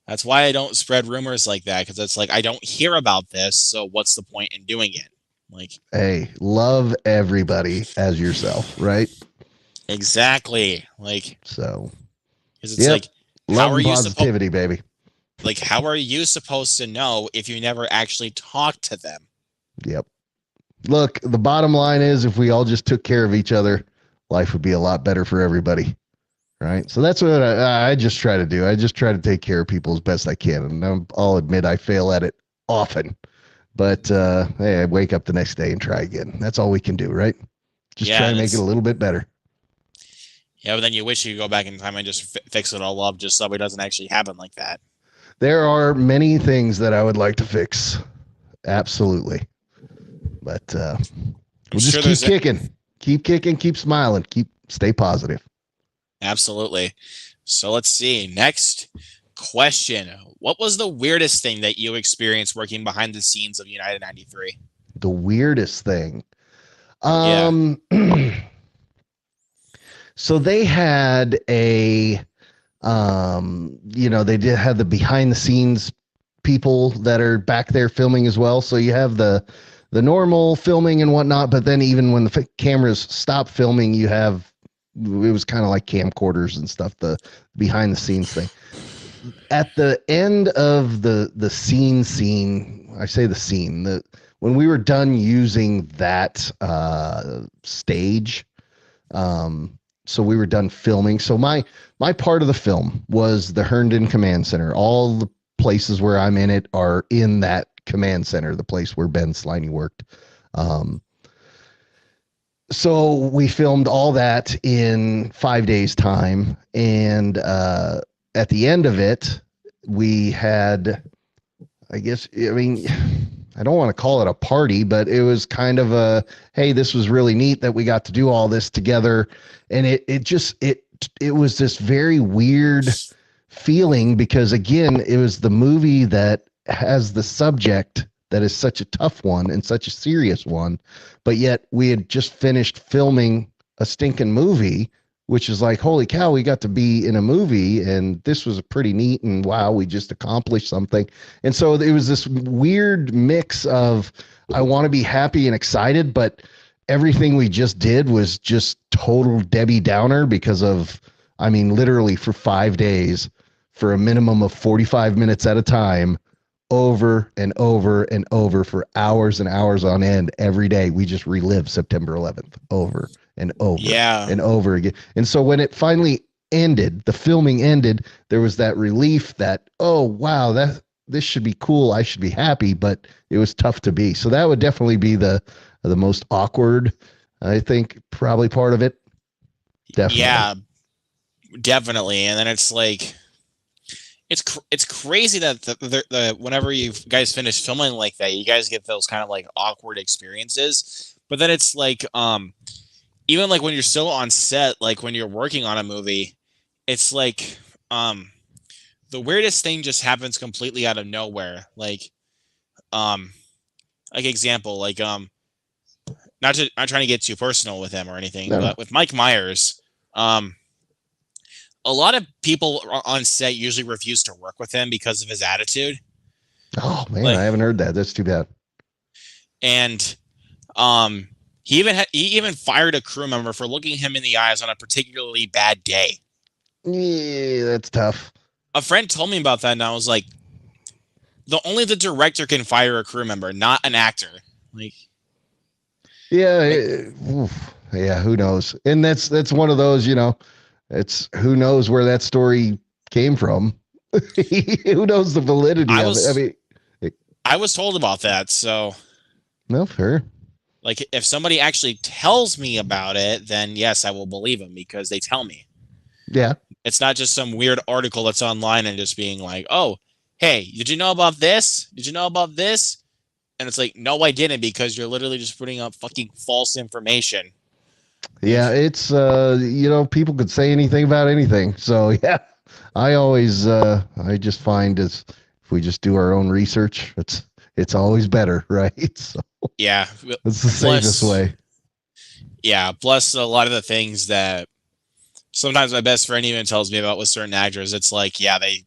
that's why I don't spread rumors like that, because it's like I don't hear about this, so what's the point in doing it? Like, Hey, love everybody as yourself, right? exactly. Like, So, because it's yep. like, how Love are and you supposed positivity, baby. like how are you supposed to know if you never actually talk to them? Yep. Look, the bottom line is if we all just took care of each other, life would be a lot better for everybody. Right. So that's what I just try to do. I just try to take care of people as best I can. And I'll admit I fail at it often. But hey, I wake up the next day and try again. That's all we can do, right? Just Yeah, try and and make it a it's little bit better. yeah, but then you wish you could go back in time and just fix it all up, just so it doesn't actually happen like that. There are many things that I would like to fix. Absolutely. But I'm we'll just sure there's keep kicking, keep smiling, stay positive. absolutely. So let's see. Next question. What was the weirdest thing that you experienced working behind the scenes of United 93? The weirdest thing. Yeah. So they had they did have the behind the scenes people that are back there filming as well. So you have the normal filming and whatnot, but then even when the cameras stop filming, you have it was kind of like camcorders and stuff, the behind the scenes thing. At the end of the scene, I say the scene, when we were done using that stage, so we were done filming. So my part of the film was the Herndon Command Center. All the places where I'm in it are in that command center, the place where Ben Sliney worked. So we filmed all that in 5 days time. And at the end of it, we had, I guess, I mean, I don't want to call it a party, but it was kind of a, hey, this was really neat that we got to do all this together. And it was this very weird feeling because again, it was the movie that has the subject that is such a tough one and such a serious one, but yet we had just finished filming a stinking movie, which is like, holy cow, we got to be in a movie and this was pretty neat and wow, we just accomplished something. And so it was this weird mix of I want to be happy and excited, but everything we just did was just total Debbie Downer because of, I mean, literally for 5 days, for a minimum of 45 minutes at a time, over and over and over for hours and hours on end every day. We just relive September 11th over and over Yeah. and over again. And so when it finally ended, the filming ended, there was that relief that, oh, wow, this should be cool. I should be happy, but it was tough to be. So that would definitely be the most awkward, I think, probably part of it. Definitely. Yeah, definitely. And then it's like, it's crazy that the whenever you guys finish filming like that, you guys get those kind of like awkward experiences. But then it's like, even like when you're still on set, like when you're working on a movie, it's like, the weirdest thing just happens completely out of nowhere. Like example, like, not trying to get too personal with him or anything, No. but with Mike Myers, a lot of people on set usually refuse to work with him because of his attitude. Oh man, Like, I haven't heard that. That's too bad. and he even fired a crew member for looking him in the eyes on a particularly bad day. Yeah, that's tough. A friend told me about that, and I was like, only the director can fire a crew member, not an actor. Like, Yeah, like yeah, who knows? And that's one of those, it's who knows where that story came from. Who knows the validity I of it? I was mean, it, I was told about that. So, no, fair. like, if somebody actually tells me about it, then yes, I will believe them because they tell me. Yeah. It's not just some weird article that's online and just being like, "Oh, hey, did you know about this? Did you know about this?" And it's like, "No, I didn't," because you're literally just putting up fucking false information. Yeah, Like, it's people could say anything about anything. So yeah, I just find is if we just do our own research, it's always better, right? So yeah. it's the safest Plus, way. yeah. Plus, a lot of the things that sometimes my best friend even tells me about with certain actors, it's like, yeah, they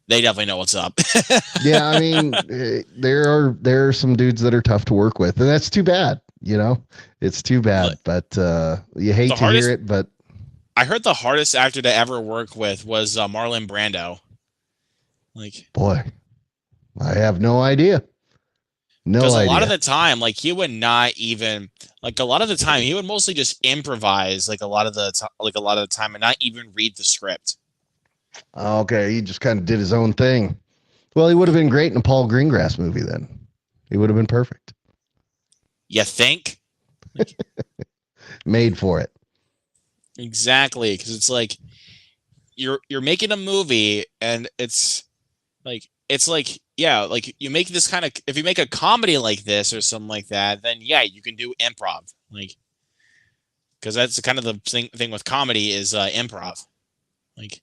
definitely know what's up. Yeah, I mean, there are some dudes that are tough to work with, and that's too bad. It's too bad, but you hate The to hear hardest, it. But I heard the hardest actor to ever work with was Marlon Brando. Like, boy, I have no idea. No because a lot of idea. the time, like he would not even like a lot of the time he would mostly just improvise like a lot of the time and not even read the script. Okay, he just kind of did his own thing. Well, he would have been great in a Paul Greengrass movie then. He would have been perfect. You think? Like, Made for it. exactly, because it's like you're making a movie and it's like yeah, like you make this kind of if you make a comedy like this or something like that, then yeah, you can do improv. Like because that's kind of the thing with comedy is improv. Like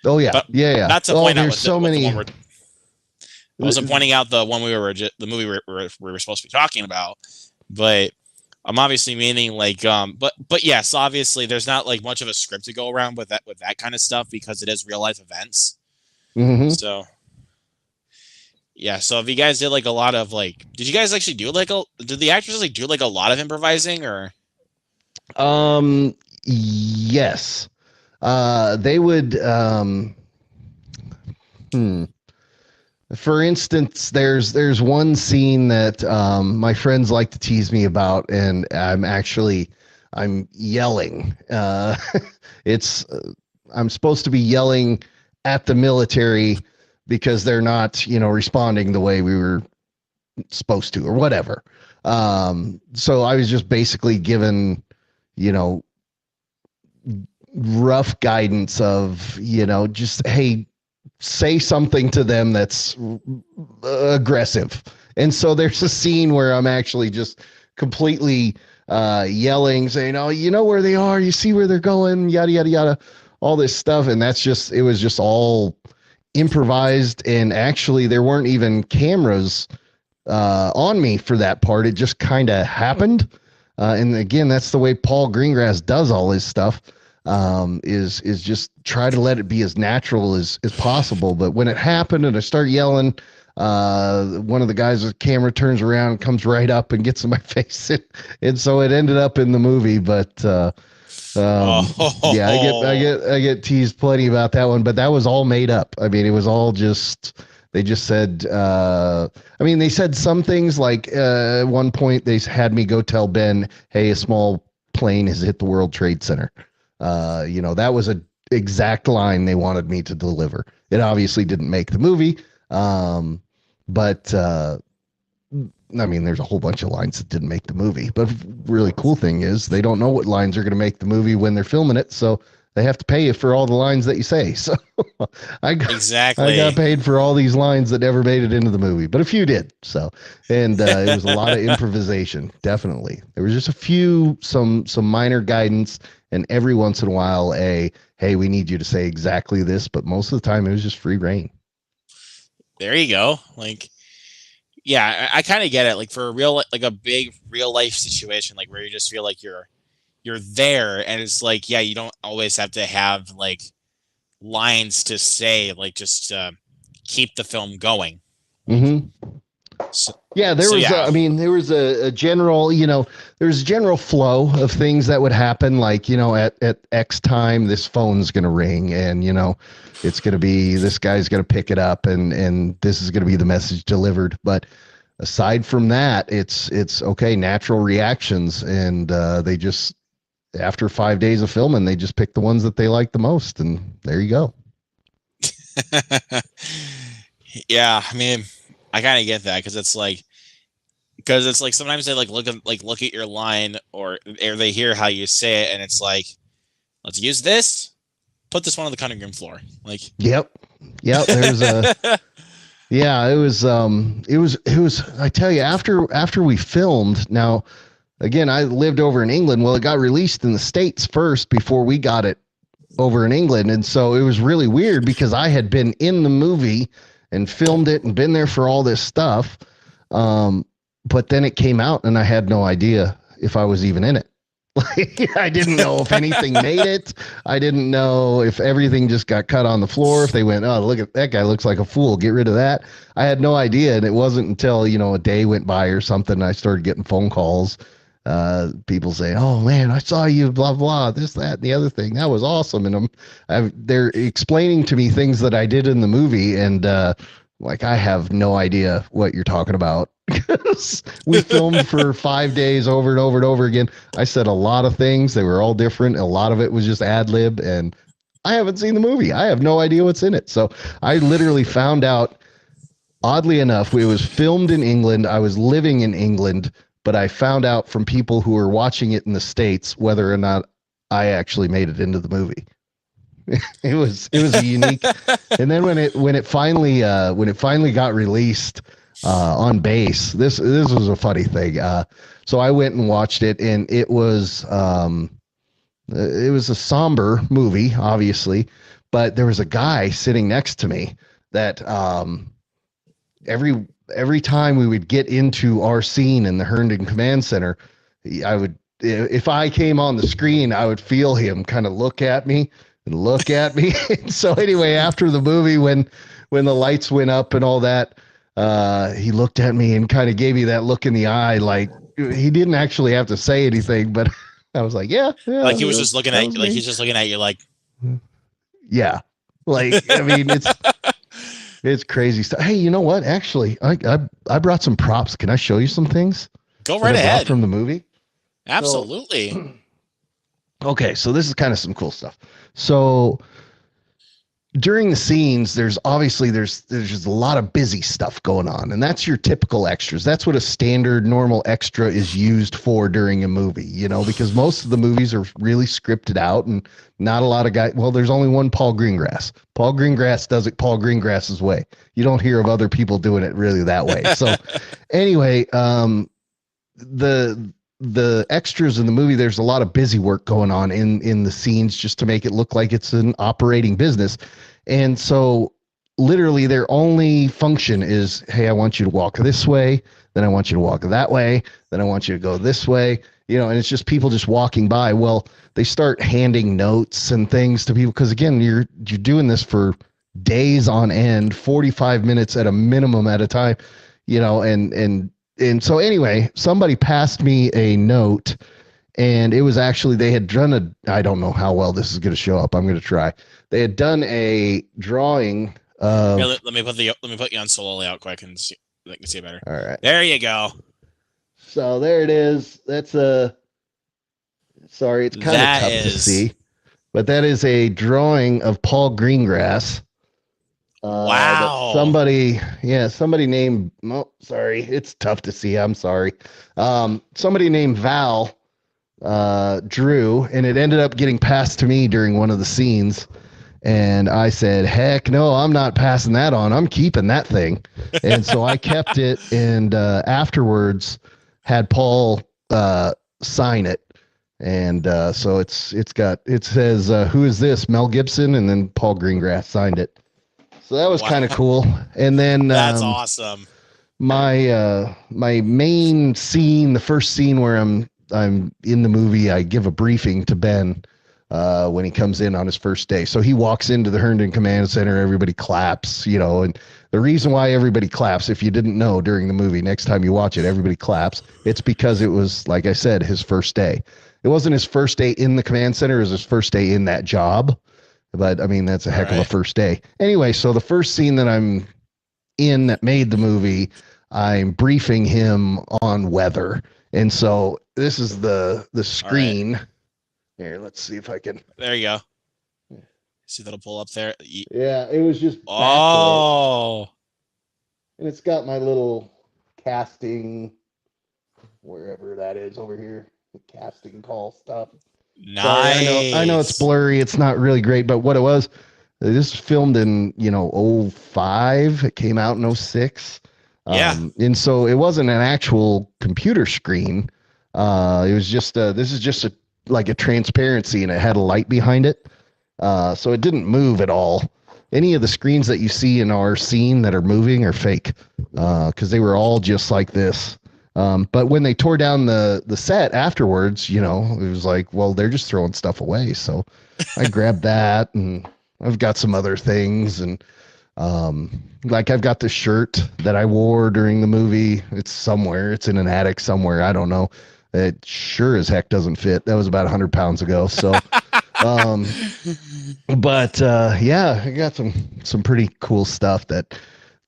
Oh yeah, but yeah, yeah. not to Oh, point out there's so what the many. one we're I wasn't pointing out the one the movie we were supposed to be talking about, but I'm obviously meaning like but yes, obviously there's not like much of a script to go around with that kind of stuff because it is real life events. Mm-hmm. So yeah, so if you guys did like a lot of like, did you guys actually do like did the actors like do like a lot of improvising or? Yes. They would. Hmm. For instance, there's one scene that my friends like to tease me about, and I'm yelling. It's I'm supposed to be yelling at the military because they're not, responding the way we were supposed to, or whatever. So I was just basically given, you know, rough guidance of, just hey, say something to them that's aggressive. And so there's a scene where I'm actually just completely yelling, saying, "Oh, you know where they are, you see where they're going, yada yada yada," all this stuff. And it was just all improvised. And actually, there weren't even cameras on me for that part. It just kind of happened. And again, that's the way Paul Greengrass does all his stuff. Is just try to let it be as natural as possible. But when it happened and I start yelling, one of the guys with the camera turns around, comes right up and gets in my face, and so it ended up in the movie. But yeah, I get teased plenty about that one. But that was all made up. I mean, it was all just. They just said, they said some things like at one point they had me go tell Ben, hey, a small plane has hit the World Trade Center. That was a exact line they wanted me to deliver. It obviously didn't make the movie. But there's a whole bunch of lines that didn't make the movie. But really cool thing is they don't know what lines are going to make the movie when they're filming it. So they have to pay you for all the lines that you say. So I got paid for all these lines that never made it into the movie, but a few did. So, and it was a lot of improvisation. Definitely, there was just some minor guidance, and every once in a while, hey, we need you to say exactly this. But most of the time, it was just free reign. There you go. Like, yeah, I kind of get it. Like for a big real life situation, like where you just feel like you're there and it's like, yeah, you don't always have to have like lines to say, like just keep the film going. Mm-hmm. Yeah, there was a general, there's a general flow of things that would happen. Like, at X time, this phone's going to ring and, it's going to be, this guy's going to pick it up and this is going to be the message delivered. But aside from that, it's okay, natural reactions, and they just, after 5 days of filming, they just pick the ones that they like the most, and there you go. Yeah, I mean, I kind of get that because it's like sometimes they look at your line or they hear how you say it, and it's like, let's use this, put this one on the cutting room floor. Like, yep. There's a yeah. It was. I tell you, after we filmed. Now, again, I lived over in England. Well, it got released in the States first before we got it over in England, and so it was really weird because I had been in the movie and filmed it and been there for all this stuff. But then it came out, and I had no idea if I was even in it. Like, I didn't know if anything made it. I didn't know if everything just got cut on the floor. If they went, oh, look at that guy, looks like a fool, get rid of that. I had no idea. And it wasn't until, a day went by or something, I started getting phone calls. People saying, oh man, I saw you, blah, blah, this, that, and the other thing. That was awesome. And they're explaining to me things that I did in the movie. And, like, I have no idea what you're talking about. We filmed for 5 days over and over and over again. I said a lot of things. They were all different. A lot of it was just ad lib, and I haven't seen the movie. I have no idea what's in it. So I literally found out, oddly enough, it was filmed in England. I was living in England, but I found out from people who were watching it in the States whether or not I actually made it into the movie. It was a unique. And then when it finally got released on base, this was a funny thing. So I went and watched it, and it was a somber movie, obviously, but there was a guy sitting next to me that every time we would get into our scene in the Herndon Command Center, if I came on the screen, I would feel him kind of look at me. So anyway, after the movie, when the lights went up and all that, he looked at me and kind of gave me that look in the eye. Like, he didn't actually have to say anything, but I was like, yeah. Like he was just looking at you, like he's just looking at you like, yeah. Like, I mean, it's crazy stuff. Hey, you know what? Actually, I brought some props. Can I show you some things? Go right ahead. From the movie? Absolutely. Okay, so this is kind of some cool stuff. So during the scenes, there's just a lot of busy stuff going on, and that's your typical extras. That's what a standard normal extra is used for during a movie, because most of the movies are really scripted out, and not a lot of guys. Well, there's only one Paul Greengrass. Paul Greengrass does it Paul Greengrass's way. You don't hear of other people doing it really that way. So anyway, the extras in the movie, there's a lot of busy work going on in the scenes just to make it look like it's an operating business. And so literally their only function is, hey, I want you to walk this way, then I want you to walk that way, then I want you to go this way, and it's just people just walking by. Well, they start handing notes and things to people because, again, you're doing this for days on end, 45 minutes at a minimum at a time, and so anyway, somebody passed me a note, and it was actually, they had done I don't know how well this is going to show up. I'm going to try. They had done a drawing of. Here, let me put you on solo layout quick and see. I can see it better. All right. There you go. So there it is. That's sorry, it's kind of tough to see, but that is a drawing of Paul Greengrass. Wow. Somebody named, sorry, it's tough to see. I'm sorry. Somebody named Val drew, and it ended up getting passed to me during one of the scenes. And I said, heck no, I'm not passing that on. I'm keeping that thing. And so I kept it, and afterwards had Paul sign it. And so it says, who is this? Mel Gibson, and then Paul Greengrass signed it. So that was kind of cool. And then that's awesome. My main scene, the first scene where I'm in the movie, I give a briefing to Ben when he comes in on his first day. So he walks into the Herndon Command Center, everybody claps, and the reason why everybody claps, if you didn't know during the movie, next time you watch it, everybody claps. It's because it was, like I said, his first day. It wasn't his first day in the command center, it was his first day in that job. But I mean, that's a heck of a first day. Anyway, so the first scene that I'm in that made the movie, I'm briefing him on weather. And so this is the screen. Right. Here, let's see if I can. There you go. See, that'll pull up there. Yeah, it was just backlit. And it's got my little casting, wherever that is over here, the casting call stuff. Nice. Sorry, I know it's blurry. It's not really great, but what it was, this was filmed in 05. It came out in 06. Yeah. And so it wasn't an actual computer screen. It was just this is just like a transparency, and it had a light behind it. So it didn't move at all. Any of the screens that you see in our scene that are moving are fake, because they were all just like this. But when they tore down the set afterwards, it was like, well, they're just throwing stuff away. So I grabbed that, and I've got some other things, and like I've got the shirt that I wore during the movie. It's somewhere. It's in an attic somewhere. I don't know. It sure as heck doesn't fit. That was about 100 pounds ago. So, but yeah, I got some pretty cool stuff that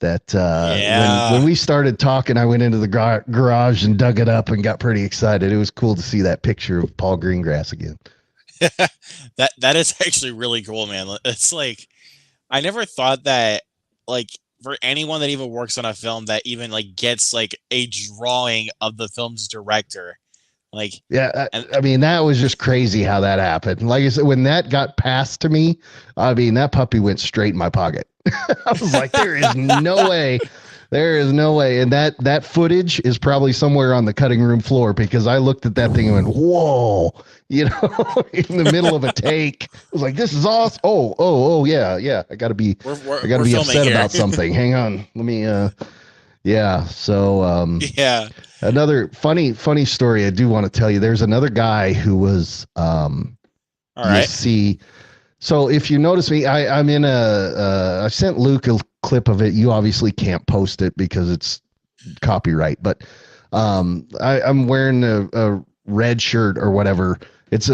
when we started talking, I went into the garage and dug it up and got pretty excited. It was cool to see that picture of Paul Greengrass again. That is actually really cool, man. It's like, I never thought that, like, for anyone that even works on a film that even like gets like a drawing of the film's director. Like, yeah, I mean, that was just crazy how that happened. Like I said, when that got passed to me, I mean, that puppy went straight in my pocket. I was like, there is no way. There is no way. And that footage is probably somewhere on the cutting room floor, because I looked at that thing and went, whoa, in the middle of a take. I was like, this is awesome. Oh, yeah. I gotta be upset about something. Hang on. Let me, yeah. So, yeah. Another funny story I do want to tell you. There's another guy who was, all right. See, so if you notice me, I'm in I sent Luke a clip of it. You obviously can't post it because it's copyright, but I'm wearing a red shirt or whatever. It's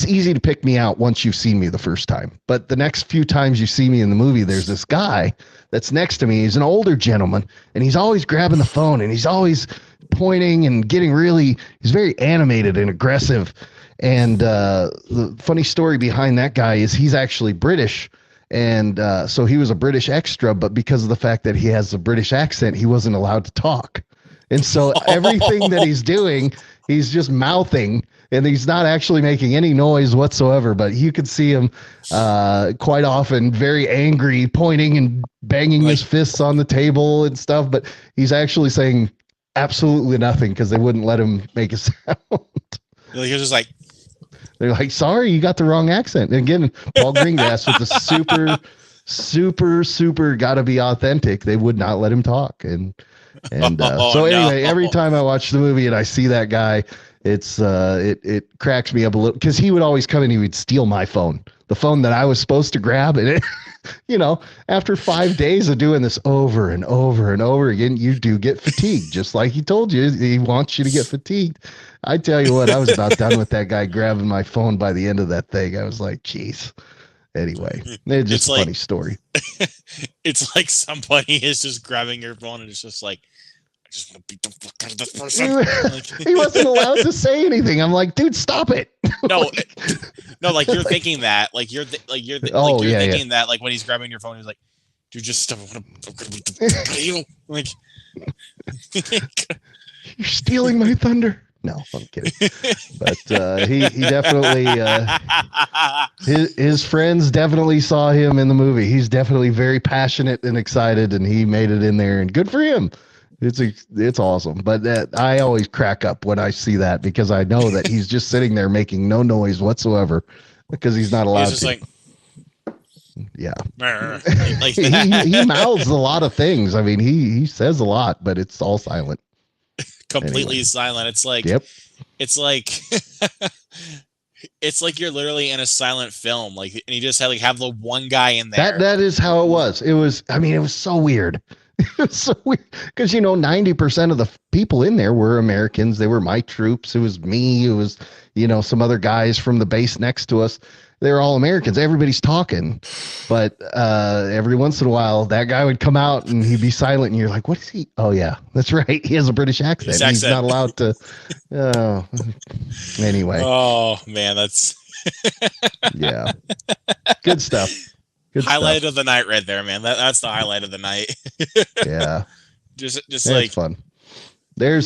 easy to pick me out once you've seen me the first time, but the next few times you see me in the movie, there's this guy that's next to me. He's an older gentleman, and he's always grabbing the phone, and he's always pointing and he's very animated and aggressive. And the funny story behind that guy is he's actually British. And so he was a British extra, but because of the fact that he has a British accent, he wasn't allowed to talk. And so everything that he's doing, he's just mouthing, and he's not actually making any noise whatsoever. But you could see him quite often very angry, pointing and banging his fists on the table and stuff. But he's actually saying absolutely nothing because they wouldn't let him make a sound. He was just like, they're like, sorry, you got the wrong accent. And again, Paul Greengrass with the super gotta be authentic. They would not let him talk. And so anyway, every time I watch the movie and I see that guy, it cracks me up a little, because he would always come in, he would steal my phone, the phone that I was supposed to grab. And it, after 5 days of doing this over and over and over again, you do get fatigued, just like he told you. He wants you to get fatigued. I tell you what, I was about done with that guy grabbing my phone by the end of that thing. I was like, geez. Anyway, it's just a funny story. It's like somebody is just grabbing your phone and it's just like, I just want to beat the fuck out of this person. He wasn't allowed to say anything. I'm like, dude, stop it. No, like you're thinking that, like you're thinking that, like when he's grabbing your phone, he's like, dude, just stop. I'm gonna beat the fuck out of you. Like, you're stealing my thunder. No, I'm kidding. But he definitely his friends definitely saw him in the movie. He's definitely very passionate and excited, and he made it in there, and good for him. It's awesome. But I always crack up when I see that, because I know that he's just sitting there making no noise whatsoever because he's not allowed to. Like, yeah. Like he mouths a lot of things. I mean, he says a lot, but it's all silent. Completely silent. It's like, yep. It's like, it's like you're literally in a silent film. Like, and you just have the one guy in there. That is how it was. It was so weird. So because 90% of the people in there were Americans. They were my troops. It was me. It was some other guys from the base next to us. They're all Americans. Everybody's talking, but every once in a while, that guy would come out and he'd be silent, and you're like, "What is he?" Oh yeah, that's right. He has a British accent. He's not allowed to. Oh, anyway. Oh man, that's yeah, good stuff. Good highlight stuff. of the night right there, man. That's the highlight of the night. Yeah, just that's like fun.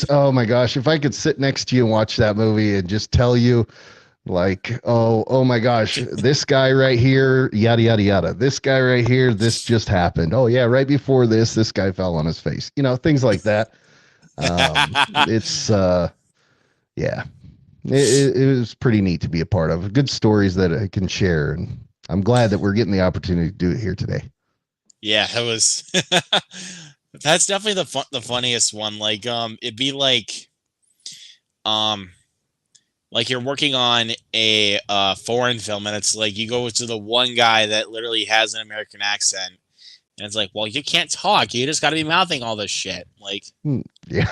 Oh my gosh, if I could sit next to you and watch that movie and just tell you, like, oh my gosh, this guy right here, yada yada yada. This guy right here, this just happened. Oh yeah, right before this guy fell on his face. Things like that. It's yeah, it was pretty neat to be a part of. Good stories that I can share, and I'm glad that we're getting the opportunity to do it here today. Yeah, it was. That's definitely the funniest one. Like, it'd be like you're working on a foreign film, and it's like you go to the one guy that literally has an American accent, and it's like, well, you can't talk. You just got to be mouthing all this shit. Like, yeah,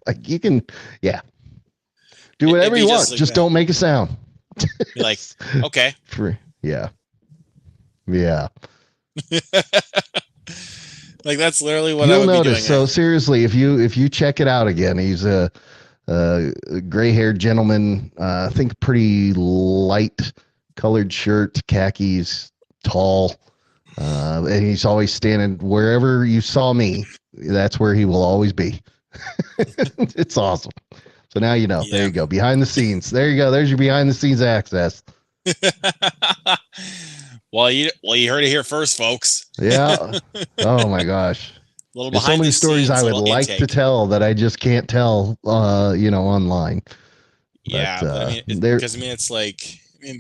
like you can, yeah, do whatever you want. Just don't make a sound. You're like, okay, yeah. Like that's literally what you'll I would notice. Be doing. So seriously, if you check it out again, he's a gray-haired gentleman. I think pretty light colored shirt, khakis, tall, and he's always standing wherever you saw me. That's where he will always be. It's awesome. So now you know. Yeah. There you go. Behind the scenes. There you go. There's your behind the scenes access. Well, you heard it here first, folks. Yeah. Oh my gosh. There's so many stories I would like to tell that I just can't tell, online. Yeah, but, because it's like, I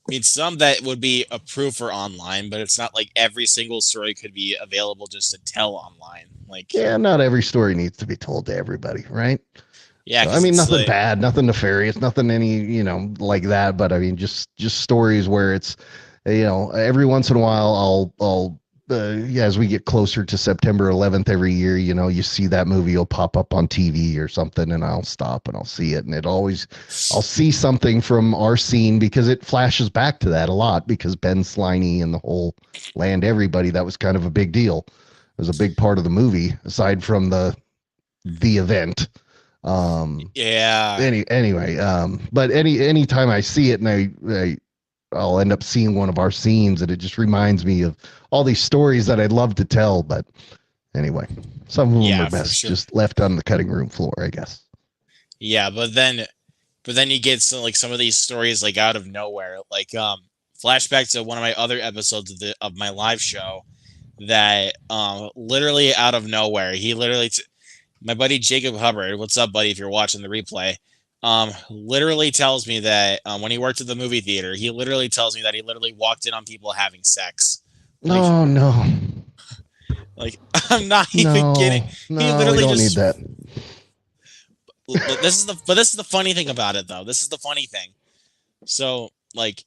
mean, some that would be approved for online, but it's not like every single story could be available just to tell online. Like, yeah, not every story needs to be told to everybody, right? Yeah, so, I mean, nothing bad, nothing nefarious, nothing like that. But I mean, just stories where it's, every once in a while, I'll as we get closer to September 11th every year, you see that movie will pop up on TV or something, and I'll stop and I'll see it, and I'll see something from our scene because it flashes back to that a lot because Ben Sliney and the whole Land Everybody, that was kind of a big deal. It was a big part of the movie aside from the event. Yeah. Anyway, but anytime I see it and I'll end up seeing one of our scenes, and it just reminds me of all these stories that I'd love to tell. But anyway, some of them are best just left on the cutting room floor, I guess. Yeah, but then you get some of these stories like out of nowhere, like flashback to one of my other episodes of my live show that literally out of nowhere, he literally my buddy Jacob Hubbard, what's up, buddy? If you're watching the replay. Literally tells me that when he worked at the movie theater, he literally tells me that he literally walked in on people having sex. Like, oh no! Like I'm not even kidding. No, he literally we don't need that. But this is the funny thing about it, though. This is the funny thing. So like,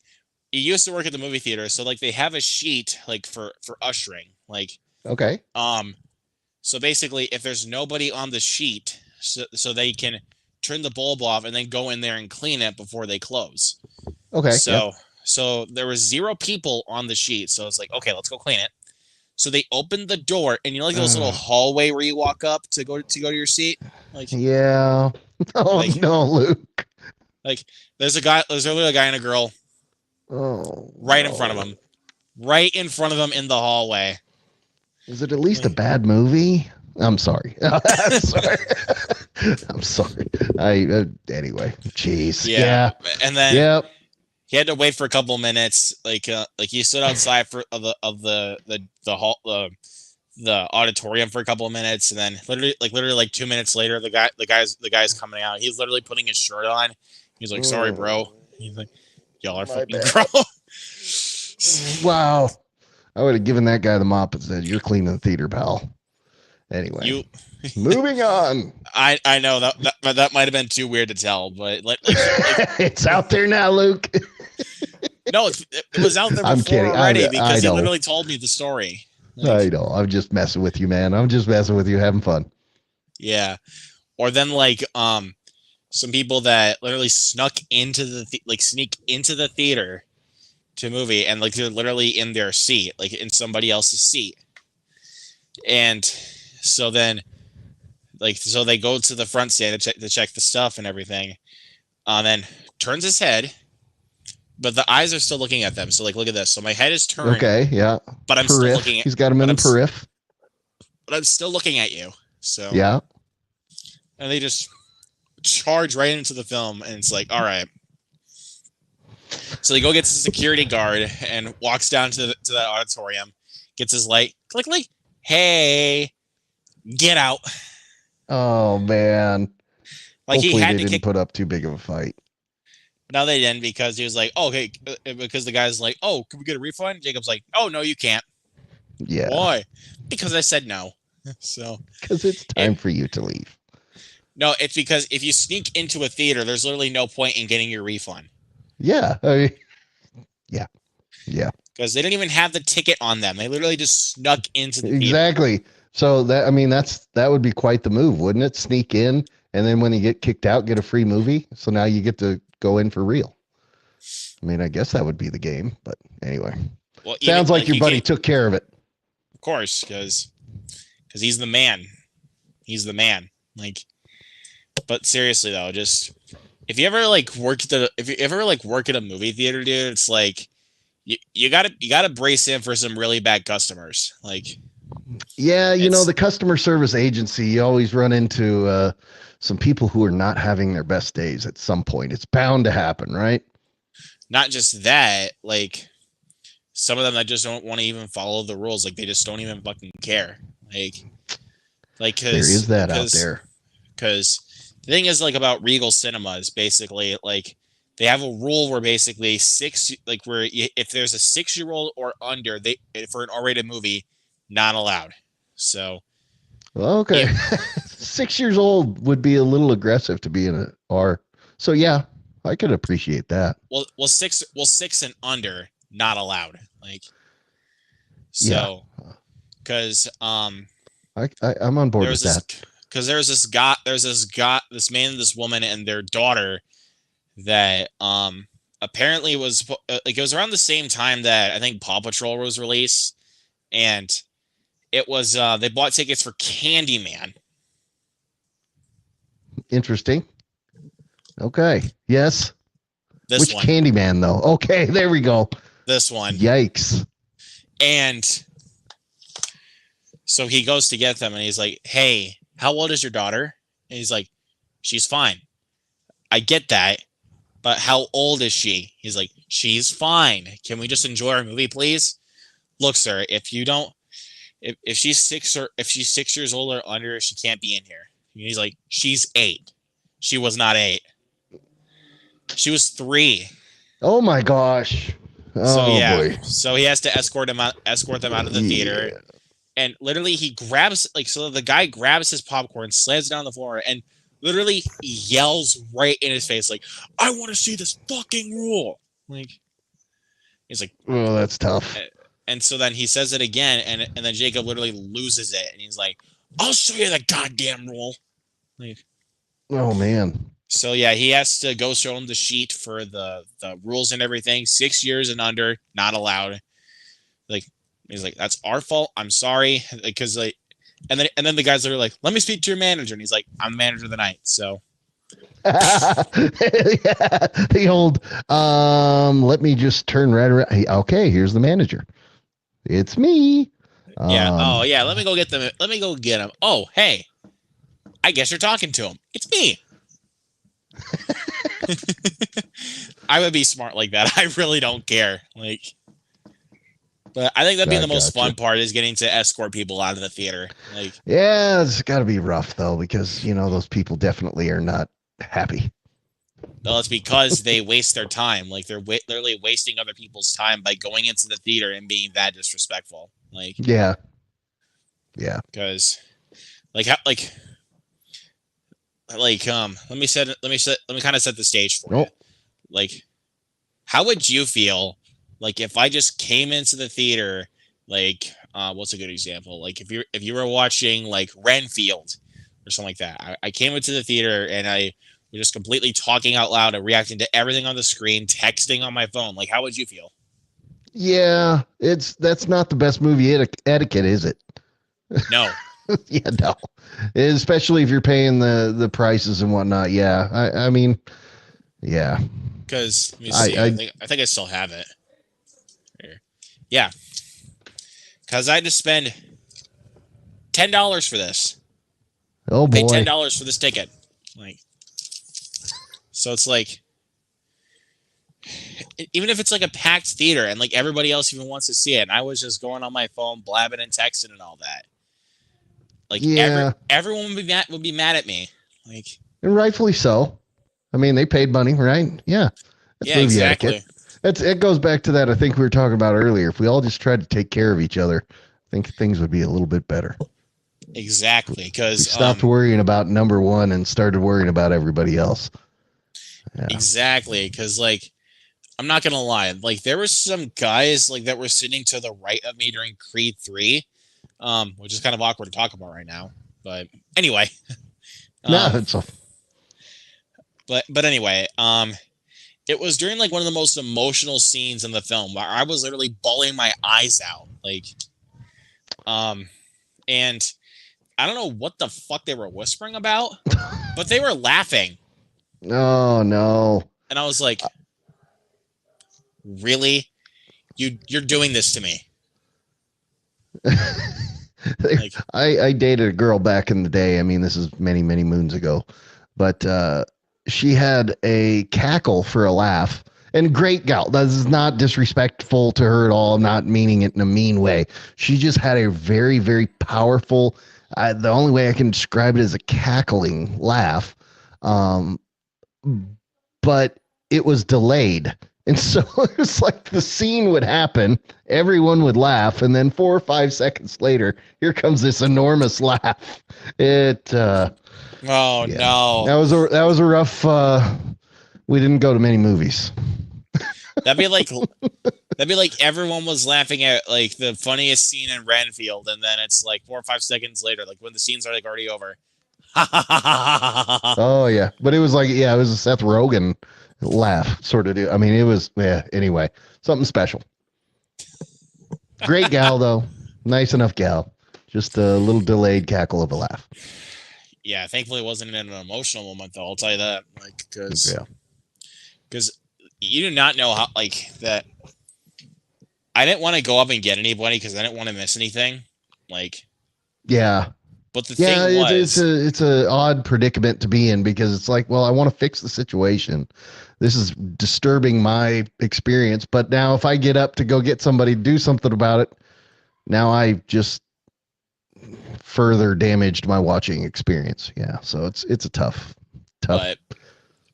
he used to work at the movie theater, so like they have a sheet like for ushering, like okay. So basically, if there's nobody on the sheet, so they can turn the bulb off and then go in there and clean it before they close. Okay. So there was 0 people on the sheet. So it's like, okay, let's go clean it. So they opened the door, and like those little hallway where you walk up to go to your seat. Like, yeah. Oh no, Luke. Like there's literally a guy and a girl. Oh. Right in front of him. Right in front of him in the hallway. Is it at least a bad movie? I'm sorry. I'm sorry. I'm sorry. Anyway, jeez. Yeah. And then he had to wait for a couple of minutes. Like he stood outside of the hall, the auditorium for a couple of minutes, and then literally 2 minutes later, the guy's coming out. He's literally putting his shirt on. He's like, "Sorry, bro." He's like, "Y'all are fucking gross." Wow. I would have given that guy the mop and said, "You're cleaning the theater, pal." Anyway, moving on. I know that might have been too weird to tell, but like it's out there now, Luke. No, it was out there before already because he literally told me the story. I know. I'm just messing with you, man. I'm just messing with you, having fun. Yeah. Or then like some people that literally snuck into sneak into the theater to movie, and like they're literally in their seat, like in somebody else's seat. And so then so they go to the front stand to check the stuff and everything. Then turns his head, but the eyes are still looking at them. So like, look at this. So my head is turned. Okay, yeah. But I'm still looking at. He's got him in the periph. But I'm still looking at you. So yeah. And they just charge right into the film, and it's like, all right. So he gets the security guard and walks down to that auditorium, gets his light, click, hey, get out. Oh man. Like hopefully he had they didn't put up too big of a fight. No, they didn't, because he was like, oh, okay, because the guy's like, oh, can we get a refund? Jacob's like, oh, no, you can't. Yeah. Why? Because I said no. So because it's time for you to leave. No, it's because if you sneak into a theater, there's literally no point in getting your refund. Yeah. Yeah. Because they didn't even have the ticket on them. They literally just snuck into the theater. Exactly. So that would be quite the move, wouldn't it? Sneak in, and then when you get kicked out, get a free movie. So now you get to go in for real. I mean, I guess that would be the game, but anyway. Well, sounds like your buddy took care of it. Of course, because he's the man. He's the man. Like, but seriously though, just if you ever work at a movie theater, dude, it's like you gotta brace in for some really bad customers. Like, yeah, the customer service agency, you always run into some people who are not having their best days at some point. It's bound to happen, right? Not just that, like some of them that just don't want to even follow the rules. Like they just don't even fucking care. Like there is that out there. Because the thing is, like, about Regal Cinemas, basically, like they have a rule where basically if there's a 6-year-old or under, for an R-rated movie, not allowed. So, okay, 6 years old would be a little aggressive to be in an R. So yeah, I could appreciate that. Well, 6 and under, not allowed. Like, so, because I'm on board with that. Because there's this man and this woman and their daughter that apparently was it was around the same time that I think Paw Patrol was released, and it was they bought tickets for Candyman. Interesting. Okay. Yes. Which one. Candyman though? Okay, there we go. This one. Yikes. And so he goes to get them, and he's like, hey, how old is your daughter? And he's like, she's fine. I get that, but how old is she? He's like, she's fine. Can we just enjoy our movie, please? Look, sir, if she's 6 years old or under, she can't be in here. And he's like, she's 8. She was not 8. She was 3. Oh my gosh. Oh boy. So he has to escort them out of the theater. And literally he grabs, so the guy grabs his popcorn, slams it down the floor, and literally yells right in his face, like, I want to see this fucking rule. Like, he's like, oh, that's tough. And so then he says it again, and then Jacob literally loses it, and he's like, I'll show you the goddamn rule. Like, oh man. So yeah, he has to go show him the sheet for the rules and everything. 6 years and under, not allowed. Like, he's like, that's our fault. I'm sorry. Because and then the guys are like, let me speak to your manager. And he's like, I'm the manager of the night. So yeah, the old let me just turn right around. Hey, okay, here's the manager. It's me. Yeah. Oh yeah, let me go get them. Let me go get him. Oh, hey. I guess you're talking to him. It's me. I would be smart like that. I really don't care. Like, but I think that'd be the most fun part, is getting to escort people out of the theater. Like, yeah, it's got to be rough though, because those people definitely are not happy. No, it's because they waste their time. Like, they're literally wasting other people's time by going into the theater and being that disrespectful. Like, yeah. Because, let me kind of set the stage for you. Like, how would you feel, like, if I just came into the theater, like, what's a good example? Like if you were watching like Renfield or something like that, I came into the theater and I was just completely talking out loud and reacting to everything on the screen, texting on my phone. Like, how would you feel? Yeah, that's not the best movie etiquette, is it? No, Yeah, no. Especially if you're paying the prices and whatnot. Yeah, I mean, yeah. because let me see. I think I still have it. Here. Yeah, because I had to spend $10 for this. Oh I paid boy. $10 for this ticket. Like, so it's like, even if it's like a packed theater and like everybody else even wants to see it, and I was just going on my phone, blabbing and texting and all that. Like Yeah, everyone would be mad at me. Like, and rightfully so. I mean, they paid money, right? Yeah, that's yeah, movie etiquette. exactly. It goes back to that I think we were talking about earlier. If we all just tried to take care of each other, I think things would be a little bit better. Exactly, We because stopped worrying about number one and started worrying about everybody else. Yeah. exactly, because like I'm not gonna lie, like there were some guys like that were sitting to the right of me during Creed 3, which is kind of awkward to talk about right now. But anyway, No, um, it's a, but anyway, it was during like one of the most emotional scenes in the film where I was literally bawling my eyes out, like, and I don't know what the fuck they were whispering about, but they were laughing, oh no. and I was like, really, you're doing this to me, like, I dated a girl back in the day. I mean, this is many, many moons ago, but she had a cackle for a laugh. And great gal. This is not disrespectful to her at all. I'm not meaning it in a mean way. She just had a very, very powerful. The only way I can describe it is a cackling laugh, um, but it was delayed. And so it was like the scene would happen, everyone would laugh, and then 4 or 5 seconds later, here comes this enormous laugh. It oh yeah. no, That was a rough we didn't go to many movies. that'd be like everyone was laughing at like the funniest scene in Renfield, and then it's like 4 or 5 seconds later, like when the scenes are like already over. Oh yeah. But it was like, yeah, it was a Seth Rogen laugh sort of. I mean, it was, yeah, anyway, something special. Great gal though. Nice enough gal. Just a little delayed cackle of a laugh. Yeah, thankfully it wasn't in an emotional moment though. I'll tell you that, like, because you do not know how like that. I didn't want to go up and get anybody because I didn't want to miss anything. Like, yeah. but the Yeah, thing was, it's a odd predicament to be in because it's like, well, I want to fix the situation. This is disturbing my experience, but now if I get up to go get somebody to do something about it, now I just further damaged my watching experience. Yeah, so it's a tough. but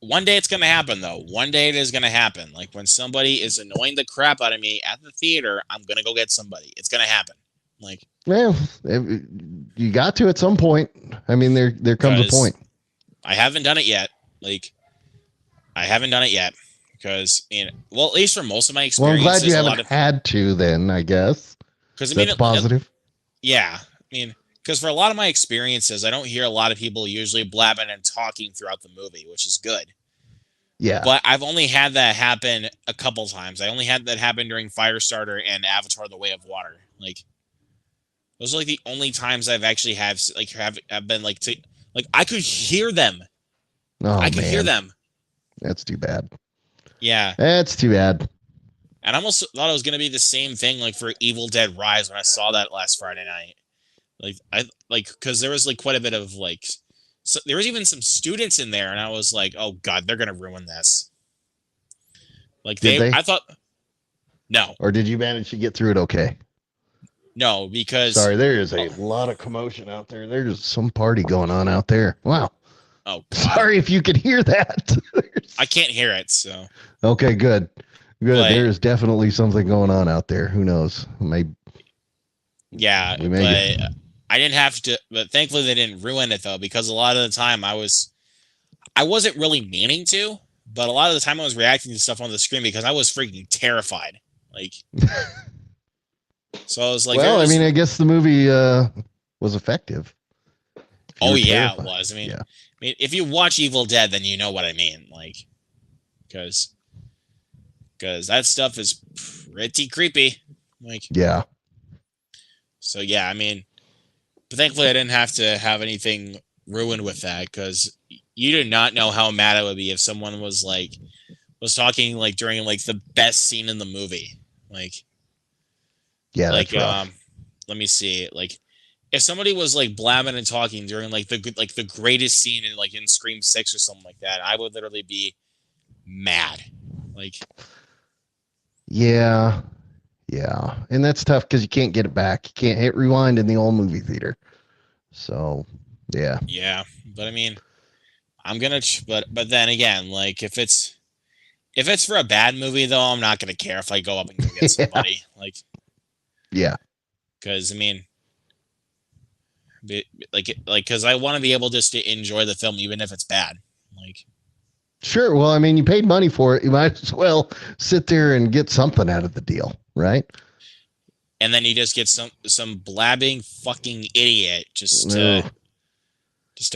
one day it's gonna happen though. One day it is gonna happen. Like when somebody is annoying the crap out of me at the theater, I'm gonna go get somebody. It's gonna happen. Like, Well, you got to at some point. I mean, there comes a point. I haven't done it yet. Like, I haven't done it yet because, you know, well, at least for most of my Well, I'm experiences, glad you haven't had to. Then I guess because that's positive. Yeah, I mean, because for a lot of my experiences, I don't hear a lot of people usually blabbing and talking throughout the movie, which is good. Yeah, But I've only had that happen a couple times. I only had that happen during Firestarter and Avatar: The Way of Water. Like, those are like the only times I've actually have been like I could hear them. oh, I could hear them. That's too bad. Yeah, That's too bad. and I almost thought it was gonna be the same thing like for Evil Dead Rise when I saw that last Friday night. Because there was like quite a bit of like, so there was even some students in there, and I was like, oh god, they're gonna ruin this. Like Did they? I thought no, Or did you manage to get through it okay? no, because Sorry, there is a lot of commotion out there. There's some party going on out there. Wow. oh god, Sorry if you could hear that. I can't hear it. So Okay, good. Good. But- There is definitely something going on out there. Who knows? Maybe. yeah, We may but I didn't have to. But thankfully they didn't ruin it though, because a lot of the time I wasn't really meaning to, but a lot of the time I was reacting to stuff on the screen because I was freaking terrified. Like, So I was like, well, I mean, I guess the movie was effective. Oh yeah, it was. I yeah. mean, if you watch Evil Dead, then you know what I mean. Like, because that stuff is pretty creepy. Like, yeah. So yeah, I mean, but thankfully I didn't have to have anything ruined with that, because you did not know how mad I would be if someone was talking like during like the best scene in the movie. Like, yeah, that's rough. Let me see. Like, if somebody was like blabbing and talking during like the greatest scene in Scream 6 or something like that, I would literally be mad. Like, yeah, and that's tough because you can't get it back. You can't hit rewind in the old movie theater. So, yeah. Yeah, but I mean, I'm gonna, but then again, like if it's for a bad movie though, I'm not gonna care if I go up and go get somebody. Like, yeah, because I mean, because I want to be able just to enjoy the film even if it's bad. Like, sure. Well, I mean, you paid money for it. You might as well sit there and get something out of the deal, right? And then you just get some blabbing fucking idiot just to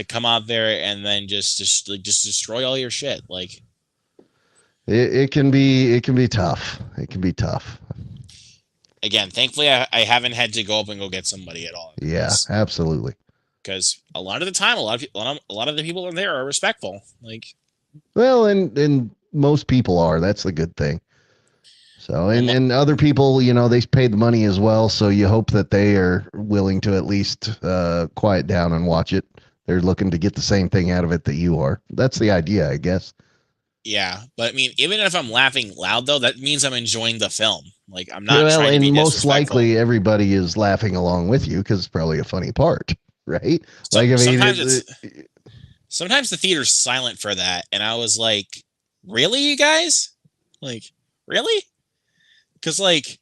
come out there and then just destroy all your shit. Like, it can be tough. It can be tough. Again, thankfully I haven't had to go up and go get somebody at all. Yeah, absolutely. Because a lot of the time, a lot of the people in there are respectful. Like, well, and most people are. That's the good thing. So, and other people, you know, they paid the money as well. So you hope that they are willing to at least quiet down and watch it. They're looking to get the same thing out of it that you are. That's the idea, I guess. Yeah, but I mean, even if I'm laughing loud though, that means I'm enjoying the film. Like, I'm not well, trying to be and most disrespectful. likely everybody is laughing along with you because it's probably a funny part, right? So, like, I mean, sometimes the theater's silent for that, and I was like, really, you guys? Like, really? Because like,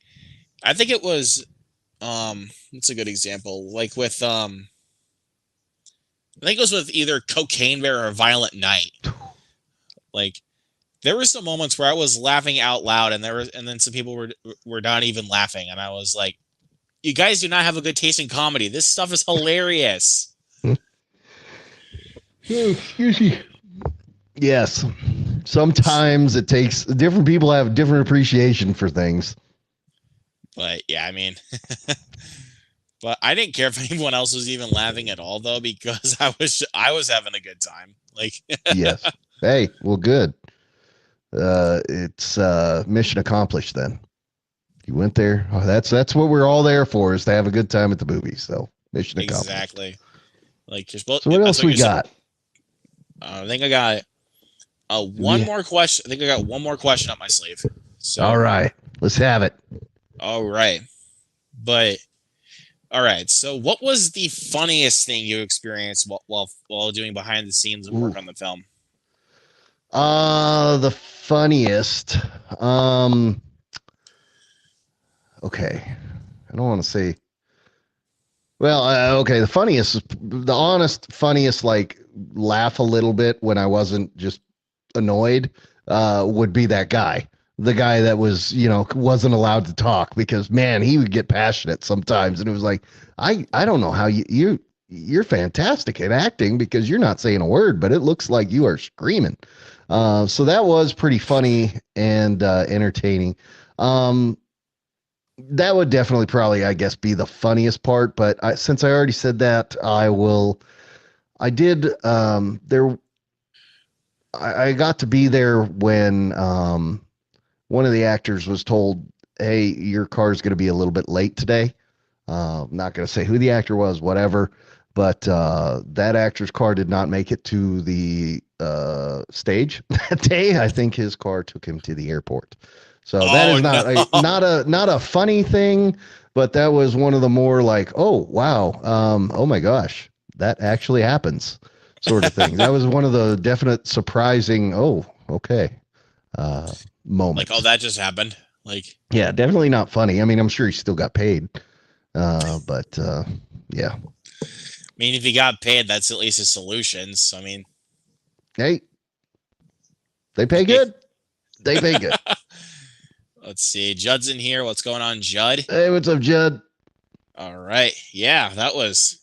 I think it was what's a good example? Like with I think it was with either Cocaine Bear or Violent Night. Like, there were some moments where I was laughing out loud, and then some people were not even laughing, and I was like, you guys do not have a good taste in comedy. This stuff is hilarious. Excuse me. Yes. Sometimes it takes different people have different appreciation for things. But yeah, I mean, but I didn't care if anyone else was even laughing at all though, because I was having a good time. Like, yes. Hey, well, good. It's mission accomplished then. You went there. Oh, that's what we're all there for, is to have a good time at the movies. So mission accomplished. Exactly. Like, you're supposed. So what else we got? I think I got one more question. I think I got one more question up my sleeve. So, all right, let's have it. All right, but all right. So, what was the funniest thing you experienced while doing behind the scenes work on the film? The funniest. Okay, I don't want to say. Well, okay, the honest funniest, like, laugh a little bit when I wasn't just annoyed, would be that guy. The guy that was, wasn't allowed to talk because, man, he would get passionate sometimes. And it was like, I don't know how you're fantastic at acting because you're not saying a word, but it looks like you are screaming. So that was pretty funny and entertaining. That would definitely probably, I guess, be the funniest part. But since I already said that, I did, I got to be there when one of the actors was told, hey, your car's going to be a little bit late today. I'm not going to say who the actor was, whatever. But that actor's car did not make it to the stage that day. I think his car took him to the airport. So that is not a funny thing, but that was one of the more like, oh wow, oh my gosh, that actually happens, sort of thing. That was one of the definite surprising, oh okay, moments. Like, oh, that just happened. Like, yeah, definitely not funny. I mean, I'm sure he still got paid, but yeah. I mean, if he got paid, that's at least a solution. So, I mean, hey, they pay good. They pay good. Let's see. Judd's in here. What's going on, Judd? Hey, what's up, Judd? All right. Yeah, that's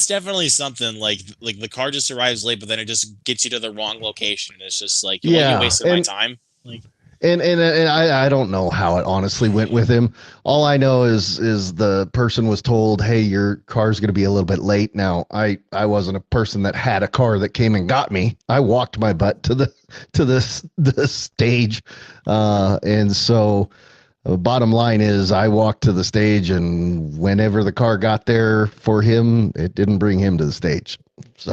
definitely something like the car just arrives late, but then it just gets you to the wrong location. It's just like, well, you wasted my time. Like, and I don't know how it honestly went with him. All I know is the person was told, "Hey, your car's going to be a little bit late." Now, I wasn't a person that had a car that came and got me. I walked my butt to the stage, and so the bottom line is I walked to the stage, and whenever the car got there for him, it didn't bring him to the stage. So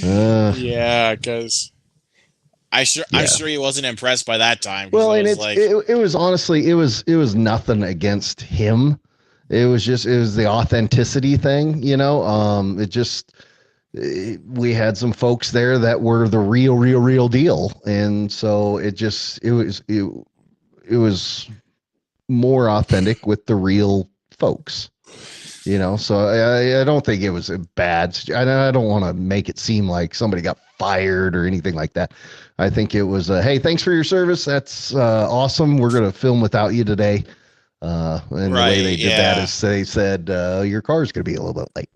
yeah, because I'm sure he wasn't impressed by that time. Well, and it was honestly, it was nothing against him. It was the authenticity thing, it just, we had some folks there that were the real deal. And so it was more authentic with the real folks, so I don't think it was a bad, I don't want to make it seem like somebody got fired or anything like that. I think it was, hey, thanks for your service. That's awesome. We're going to film without you today. And the way they did that is they said, your car's going to be a little bit late.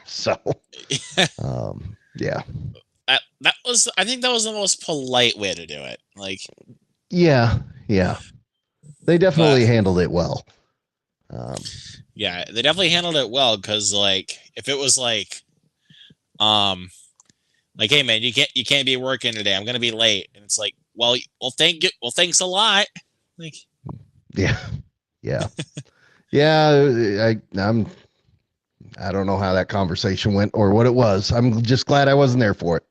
So, yeah. I think that was the most polite way to do it. Like, yeah. They definitely handled it well. Yeah, they definitely handled it well. Cause like, if it was like, hey man, you can't be working today. I'm going to be late. And it's like, well, thanks a lot. Like, yeah. Yeah. I don't know how that conversation went or what it was. I'm just glad I wasn't there for it.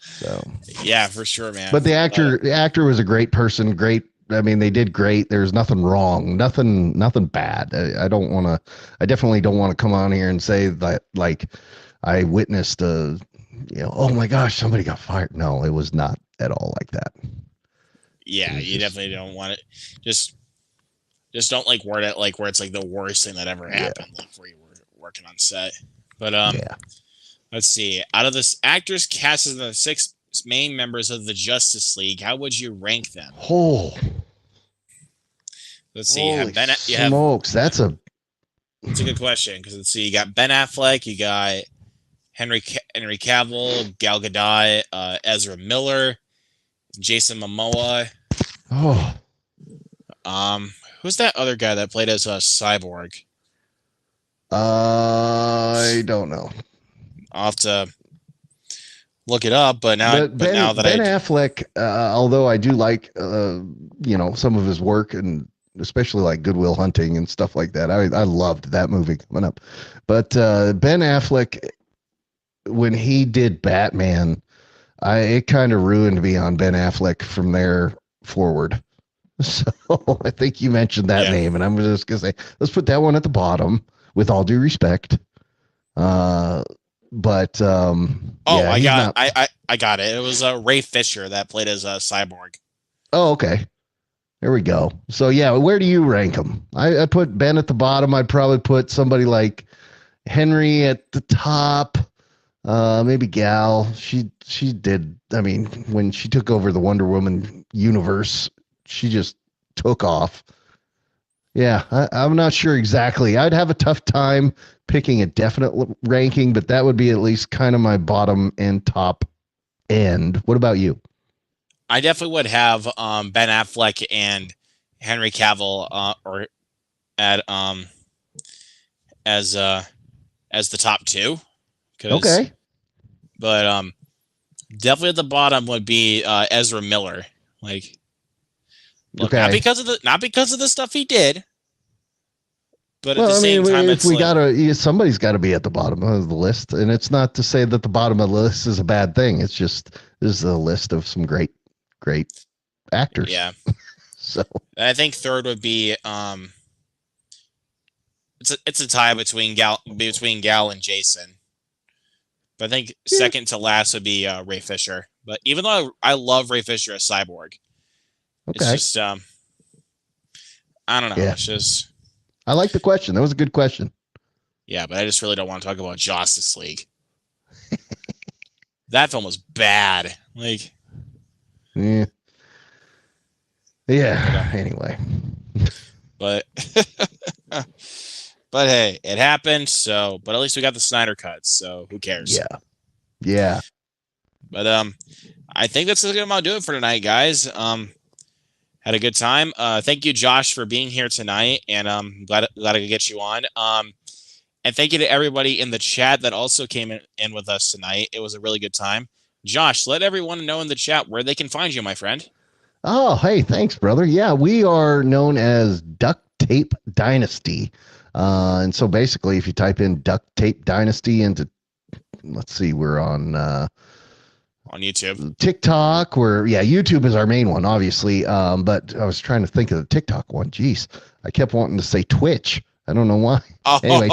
So yeah, for sure, man. But the actor was a great person. Great. I mean, they did great. There's nothing wrong, nothing bad. I definitely don't want to come on here and say that like I witnessed oh my gosh, somebody got fired. No, it was not at all like that. Yeah, you definitely don't want it. Just don't like word it like where it's like the worst thing that ever happened, like where you were working on set. But let's see. Out of the actors cast as the 6 main members of the Justice League, how would you rank them? Oh, let's see. That's a good question because let's see. You got Ben Affleck, you got Henry Cavill, Gal Gadot, Ezra Miller, Jason Momoa. Oh, who's that other guy that played as a cyborg? I don't know. I'll have to look it up, Ben Affleck, although I do like some of his work and especially like Good Will Hunting and stuff like that. I loved that movie coming up. But Ben Affleck, when he did Batman, it kind of ruined me on Ben Affleck from there forward. So I think you mentioned that name, and I'm just gonna say let's put that one at the bottom with all due respect. I got it. It was Ray Fisher that played as a cyborg. Oh, okay. There we go. So yeah, where do you rank them? I put Ben at the bottom. I'd probably put somebody like Henry at the top. Maybe Gal. She did. I mean, when she took over the Wonder Woman universe, she just took off. Yeah, I'm not sure exactly. I'd have a tough time picking a definite ranking, but that would be at least kind of my bottom and top end. What about you? I definitely would have Ben Affleck and Henry Cavill as the top 2. Okay. But definitely at the bottom would be Ezra Miller. Like, look, not because of the stuff he did, but at the same time, if somebody's got to be at the bottom of the list, and it's not to say that the bottom of the list is a bad thing. It's just this is a list of some great actors. Yeah. So I think third would be it's a tie between Gal and Jason. But I think second to last would be Ray Fisher. But even though I love Ray Fisher as Cyborg, it's just I don't know. Yeah. It's just I like the question. That was a good question. Yeah, but I just really don't want to talk about Justice League. That film was bad. Like, Yeah. Yeah. Anyway. But but hey, it happened. So, but at least we got the Snyder cut. So who cares? Yeah. Yeah. But I think that's gonna about do it for tonight, guys. Had a good time. Thank you, Josh, for being here tonight, and glad I could get you on. And thank you to everybody in the chat that also came in with us tonight. It was a really good time. Josh, let everyone know in the chat where they can find you, my friend. Oh, hey, thanks, brother. Yeah, we are known as Duct Tape Dynasty. And so basically, if you type in Duct Tape Dynasty into, let's see, we're on YouTube. TikTok. YouTube is our main one, obviously. But I was trying to think of the TikTok one. Jeez, I kept wanting to say Twitch. I don't know why. Anyway,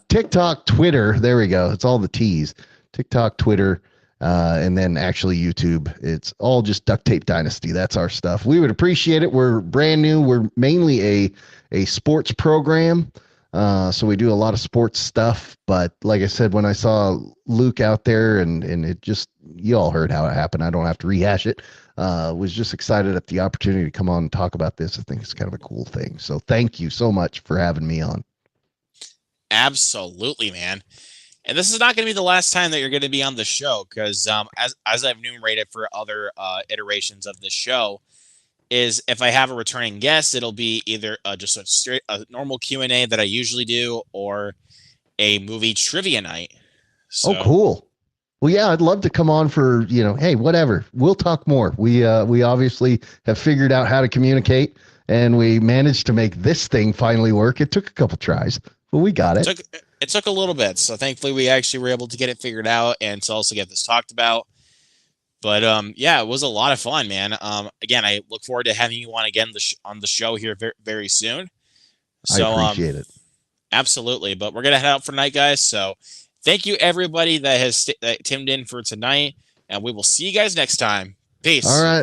TikTok, Twitter. There we go. It's all the T's. TikTok, Twitter, and then actually YouTube. It's all just Duct Tape Dynasty. That's our stuff. We would appreciate it. We're brand new. We're mainly a sports program. So we do a lot of sports stuff. But like I said, when I saw Luke out there and it just, you all heard how it happened. I don't have to rehash it. Was just excited at the opportunity to come on and talk about this. I think it's kind of a cool thing. So thank you so much for having me on. Absolutely, man. And this is not going to be the last time that you're going to be on the show, because as I've enumerated for other iterations of this show, is if I have a returning guest, it'll be either just a normal Q&A that I usually do, or a movie trivia night. So, oh, cool. Well, yeah, I'd love to come on for, hey, whatever. We'll talk more. We obviously have figured out how to communicate, and we managed to make this thing finally work. It took a couple tries, but we got it. It took a little bit. So thankfully we actually were able to get it figured out and to also get this talked about. But yeah, it was a lot of fun, man. Again, I look forward to having you on again on the show here very, very soon. So, I appreciate it. Absolutely. But we're going to head out for tonight, guys. So thank you, everybody that has tuned in for tonight. And we will see you guys next time. Peace. All right.